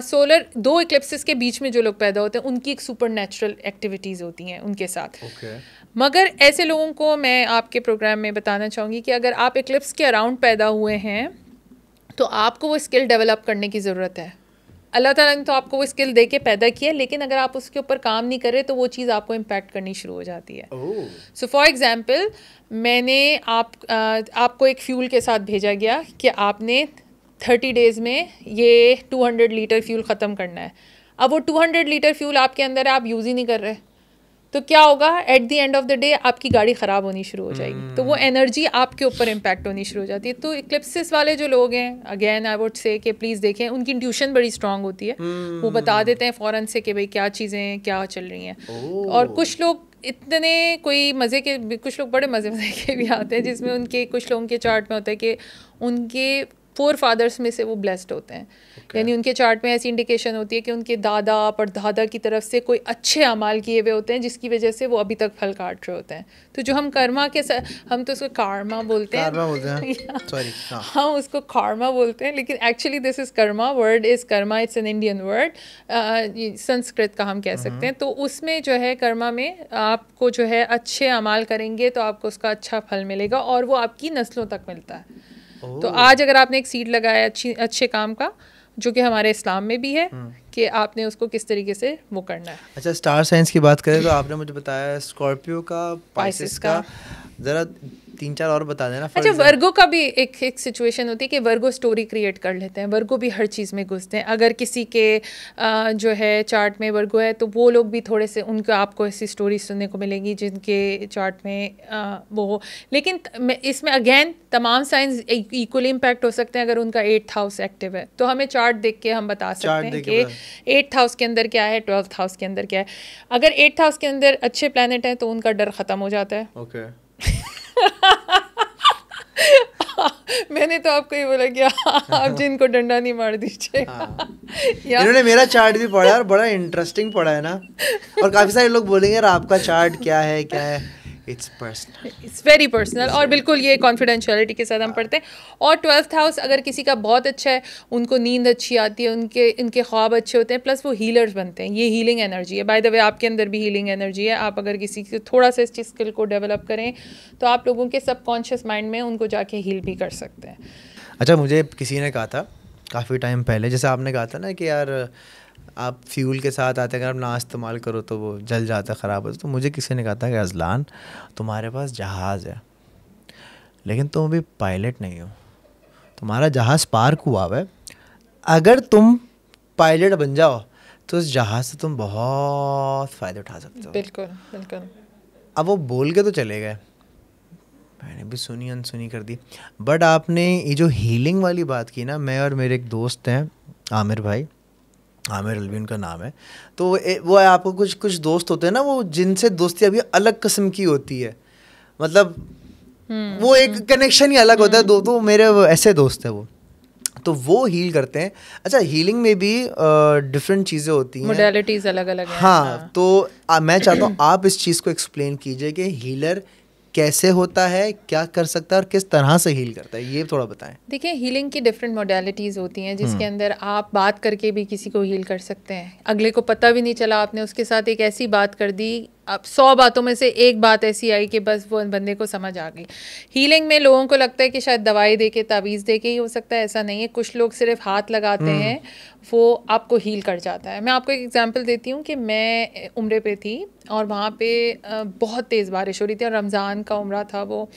सोलर 2 इक्लिप्सेस के बीच में जो लोग पैदा होते हैं उनकी एक सुपर नेचुरल एक्टिविटीज़ होती हैं उनके साथ। मगर ऐसे लोगों को मैं आपके प्रोग्राम में बताना चाहूँगी कि अगर आप इक्लिप्स के अराउंड पैदा हुए हैं तो आपको वो स्किल डेवलप करने की ज़रूरत है। अल्लाह ताला ने तो आपको वो स्किल दे के पैदा किया, लेकिन अगर आप उसके ऊपर काम नहीं कर रहे तो वो चीज़ आपको इम्पैक्ट करनी शुरू हो जाती है। सो फॉर एग्ज़ाम्पल, मैंने आपको एक फ्यूल के साथ भेजा गया कि आपने 30 डेज़ में ये 200 लीटर फ्यूल ख़त्म करना है। अब वो 200 लीटर फ्यूल आपके अंदर है, आप यूज़ ही नहीं कर रहे, तो क्या होगा? At the end of the day आपकी गाड़ी ख़राब होनी शुरू हो जाएगी। तो वो एनर्जी आपके ऊपर इम्पैक्ट होनी शुरू हो जाती है। तो इक्लिप्सिस वाले जो लोग हैं, अगेन आई वुड से कि प्लीज़ देखें, उनकी इंट्यूशन बड़ी स्ट्रांग होती है। वो बता देते हैं फ़ौरन से कि भाई क्या चीज़ें क्या चल रही हैं। और कुछ लोग इतने कोई मज़े के, कुछ लोग बड़े मज़े के भी आते हैं, जिसमें उनके कुछ लोगों के चार्ट में होता है कि उनके 4 फादर्स में से वो ब्लेस्ड होते हैं। यानी उनके चार्ट में ऐसी इंडिकेशन होती है कि उनके दादा परदादा की तरफ से कोई अच्छे अमाल किए हुए होते हैं, जिसकी वजह से वो अभी तक फल काट रहे होते हैं। तो जो हम कर्मा के हम तो उसको कार्मा बोलते हैं, सॉरी हम उसको कार्मा बोलते हैं, लेकिन actually this is Karma, word is Karma, it's an Indian word, Sanskrit का हम कह सकते हैं। तो उसमें जो है कर्मा में आपको जो है अच्छे अमाल करेंगे तो आपको उसका अच्छा फल मिलेगा, और वो आपकी नस्लों तक मिलता है। तो आज अगर आपने एक सीड लगाया अच्छे काम का, जो कि हमारे इस्लाम में भी है कि आपने उसको किस तरीके से वो करना है। अच्छा, स्टार साइंस की बात करें तो आपने मुझे बताया स्कॉर्पियो का, पाइसेस का, ज़रा 3-4 और बता देना। अच्छा, वर्गो का भी एक सिचुएशन होती है कि वर्गो स्टोरी क्रिएट कर लेते हैं। वर्गो भी हर चीज़ में घुसते हैं। अगर किसी के जो है चार्ट में वर्गो है तो वो लोग भी थोड़े से, उनको आपको ऐसी स्टोरी सुनने को मिलेगी जिनके चार्ट में वो हो। लेकिन इसमें अगेन तमाम साइंस इक्वली इम्पैक्ट हो सकते हैं। अगर उनका 8th हाउस एक्टिव है तो हमें चार्ट देख के हम बता सकते हैं कि 8th हाउस के अंदर क्या है, 12th हाउस के अंदर क्या है। अगर 8th हाउस के अंदर अच्छे प्लैनेट हैं तो उनका डर ख़त्म हो जाता है। मैंने तो आपको ये बोला कि आप जिनको डंडा नहीं मार दीजिए। इन्होंने मेरा चार्ट भी पढ़ा और बड़ा इंटरेस्टिंग पढ़ा है ना, और काफ़ी सारे लोग बोलेंगे यार आपका चार्ट क्या है। It's personal, it's very personal, और बिल्कुल ये कॉन्फिडेंशियलिटी के साथ हम पढ़ते हैं। और 12th हाउस अगर किसी का बहुत अच्छा है, उनको नींद अच्छी आती है, उनके ख्वाब अच्छे होते हैं, प्लस वो हीलर्स बनते हैं। ये हीलिंग एनर्जी है। बाय द वे आपके अंदर भी हीलिंग एनर्जी है। आप अगर किसी से थोड़ा सा इस स्किल को डेवलप करें तो आप लोगों के सबकॉन्शियस माइंड में उनको जाके हील भी कर सकते हैं। अच्छा, मुझे किसी ने कहा था काफ़ी टाइम पहले, जैसे आपने कहा था ना कि यार आप फ्यूल के साथ आते हैं, अगर आप ना इस्तेमाल करो तो वो जल जाता है, ख़राब होता है। तो मुझे किसी ने कहा था कि अज़लान, तुम्हारे पास जहाज़ है लेकिन तुम अभी पायलट नहीं हो, तुम्हारा जहाज़ पार्क हुआ है, अगर तुम पायलट बन जाओ तो उस जहाज़ से तुम बहुत फ़ायदे उठा सकते हो। बिल्कुल बिल्कुल। अब वो बोल के तो चले गए, मैंने भी सुनी अनसुनी कर दी। बट आपने ये जो हीलिंग वाली बात की ना, मैं और मेरे एक दोस्त हैं आमिर भाई, आमिर अलवी उनका नाम है, तो वो आपको कुछ दोस्त होते हैं ना, वो जिनसे दोस्ती अभी अलग किस्म की होती है, मतलब वो एक कनेक्शन ही अलग होता है। तो मेरे ऐसे दोस्त हैं वो, तो वो हील करते हैं। अच्छा, हीलिंग में भी डिफरेंट चीज़ें होती हैं, मोडेलिटीज़ अलग अलग हैं। हाँ, तो मैं चाहता हूँ आप इस चीज़ को एक्सप्लेन कीजिए कि हीलर कैसे होता है, क्या कर सकता है और किस तरह से हील करता है, ये थोड़ा बताएं। देखिए, हीलिंग की डिफरेंट मोडेलिटीज़ होती हैं, जिसके अंदर आप बात करके भी किसी को हील कर सकते हैं। अगले को पता भी नहीं चला, आपने उसके साथ एक ऐसी बात कर दी, अब 100 बातों में से एक बात ऐसी आई कि बस वो बंदे को समझ आ गई। हीलिंग में लोगों को लगता है कि शायद दवाई दे के, तावीज़ दे के ही हो सकता है, ऐसा नहीं है। कुछ लोग सिर्फ हाथ लगाते हैं, वो आपको हील कर जाता है। मैं आपको एक एग्जांपल देती हूँ कि मैं उम्रे पे थी और वहाँ पे बहुत तेज़ बारिश हो रही थी और रमज़ान का उम्रा था वो,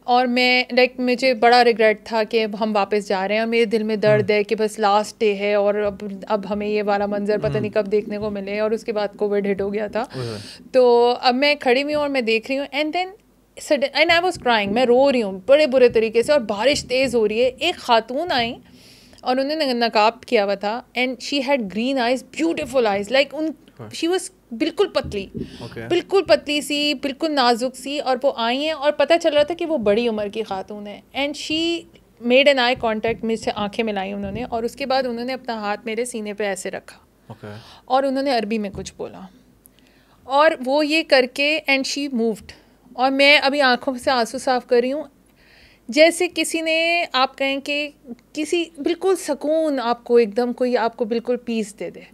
और मैं मुझे बड़ा रिग्रेट था कि हम वापस जा रहे हैं और मेरे दिल में दर्द है कि बस लास्ट डे है और अब हमें ये वाला मंजर पता नहीं कब देखने को मिले। और उसके बाद कोविड हिट हो गया था। तो अब मैं खड़ी हुई हूँ और मैं देख रही हूँ, and then and I was crying, मैं रो रही हूँ बड़े बुरे तरीके से और बारिश तेज़ हो रही है। एक खातून आई और उन्होंने नकाब किया हुआ था and she had green eyes, beautiful eyes, like उन शी वाज बिल्कुल पतली, बिल्कुल पतली सी, बिल्कुल नाजुक सी, और वो आई हैं और पता चल रहा था कि वो बड़ी उम्र की खातून है। And she made an eye contact, मुझसे आंखें मिलाई उन्होंने, और उसके बाद उन्होंने अपना हाथ मेरे सीने पे ऐसे रखा और उन्होंने अरबी में कुछ बोला और वो ये करके एंड शी मूव्ड, और मैं अभी आंखों से आंसू साफ कर रही हूँ, जैसे किसी ने, आप कहें कि किसी बिल्कुल सुकून आपको, एकदम कोई आपको बिल्कुल पीस दे दे।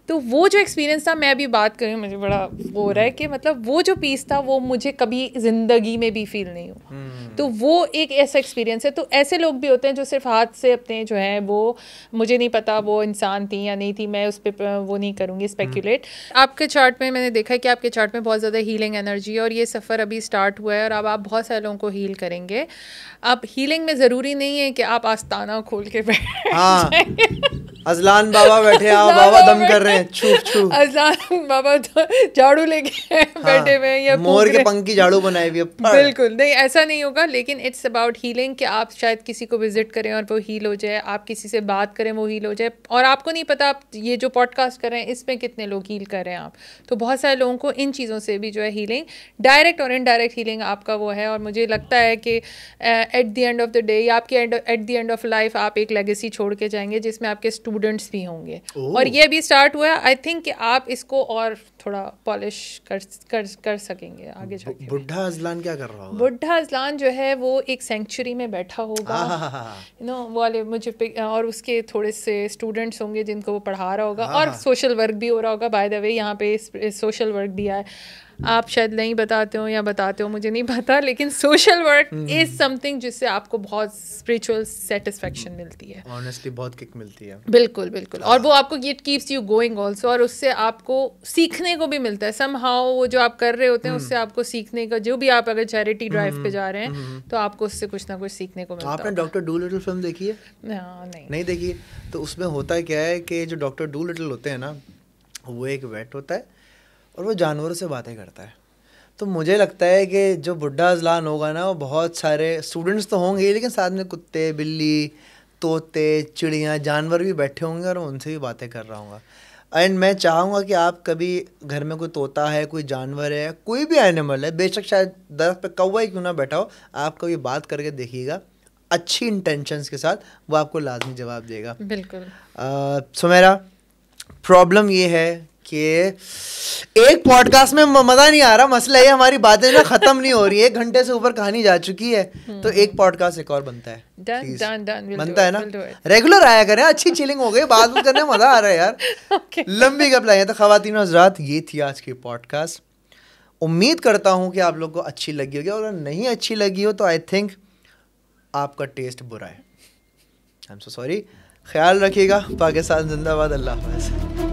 तो वो जो एक्सपीरियंस था, मैं अभी बात कर रही हूँ, मुझे बड़ा वो हो रहा है कि मतलब वो जो पीस था वो मुझे कभी ज़िंदगी में भी फील नहीं हुआ। तो वो एक ऐसा एक्सपीरियंस है। तो ऐसे लोग भी होते हैं जो सिर्फ हाथ से अपने जो है वो, मुझे नहीं पता वो इंसान थी या नहीं थी, मैं उस पर वो नहीं करूँगी स्पेक्यूलेट। आपके चार्ट में मैंने देखा है कि आपके चार्ट में बहुत ज़्यादा हीलिंग एनर्जी है और ये सफ़र अभी स्टार्ट हुआ है और अब आप बहुत सारे लोगों को हील करेंगे। अब हीलिंग में ज़रूरी नहीं है कि आप आस्ताना खोल के बैठ अजलान बाबा बैठे, आओ बाबा दम कर रहे हैं, छूप छूप, अजलान बाबा झाड़ू लेके बैठे हुए हैं या मोर के पंख की झाड़ू बनाई हुई है। बिल्कुल नहीं, ऐसा नहीं होगा। लेकिन इट्स अबाउट हीलिंग कि आप शायद किसी को विजिट करें और वो हील हो जाए, आप किसी से बात करें वो हील हो जाए, और आपको नहीं पता आप ये जो पॉडकास्ट कर रहे हैं इसमें कितने लोग हील कर रहे हैं आप। तो बहुत सारे लोगों को इन चीज़ों से भी जो है हीलिंग, डायरेक्ट और इनडायरेक्ट हीलिंग आपका वो है। और मुझे लगता है कि at the end of the day या आपके at the end of life आप एक लेगेसी छोड़ के जाएंगे जिसमें आपके स्टूडेंट्स भी होंगे। और ये भी स्टार्ट हुआ है, आई थिंक कि आप इसको और थोड़ा पॉलिश कर सकेंगे आगे जाके। बुढ़ा अजलान क्या कर रहा होगा? बुढ़ा अजलान जो है वो एक सेंचुरी में बैठा होगा, यू नो वाले मुझे, और उसके थोड़े से स्टूडेंट्स होंगे जिनको वो पढ़ा रहा होगा, और सोशल वर्क भी हो रहा होगा। बाय द वे यहाँ पे सोशल वर्क भी आए, आप शायद नहीं बताते हो या बताते हो मुझे नहीं पता, लेकिन सोशल वर्क इज समथिंग जिससे आपको बहुत स्पिरिचुअल सेटिस्फेक्शन मिलती है, ऑनेस्टली बहुत किक मिलती है। बिल्कुल बिल्कुल। और वो आपको it keeps you going also, और उससे आपको सीखने को भी मिलता है समहाउ। वो जो आप कर रहे होते हैं उससे आपको सीखने का, जो भी आप अगर चैरिटी ड्राइव पे जा रहे हैं तो आपको उससे कुछ ना कुछ सीखने को मिलता है। आपने डॉक्टर डूलिटल फिल्म देखी है? नहीं देखी। तो उसमें होता क्या है कि जो डॉक्टर डूलिटल होते हैं ना, वो एक वेट होता है और वो जानवरों से बातें करता है। तो मुझे लगता है कि जो बुढ़ा अजलान होगा ना, वो बहुत सारे स्टूडेंट्स तो होंगे, लेकिन साथ में कुत्ते, बिल्ली, तोते, चिड़ियाँ, जानवर भी बैठे होंगे और उनसे भी बातें कर रहा हूँगा। एंड मैं चाहूँगा कि आप कभी घर में कोई तोता है, कोई जानवर है, कोई भी एनिमल है, बेशक शायद दरख्त पे कौवा ही क्यों ना बैठा हो, आप कभी बात करके देखिएगा अच्छी इंटेंशंस के साथ, वो आपको लाजमी जवाब देगा। बिल्कुल। सो मेरा प्रॉब्लम ये है कि एक पॉडकास्ट में मज़ा नहीं आ रहा, मसला ये हमारी बातें ना ख़त्म नहीं हो रही है, 1 घंटे से ऊपर कहानी जा चुकी है, तो एक पॉडकास्ट एक और बनता है। बनता है ना, रेगुलर आया करें, अच्छी चिलिंग हो गई, बात करने में मज़ा आ रहा है यार। लंबी गप लाइए। तो ख़वातीन और हज़रात, ये थी आज की पॉडकास्ट। उम्मीद करता हूँ कि आप लोग को अच्छी लगी होगी, और अगर नहीं अच्छी लगी हो तो आई थिंक आपका टेस्ट बुरा है। I am so sorry. ख्याल रखिएगा। पाकिस्तान जिंदाबाद। अल्लाह हाफ़िज़।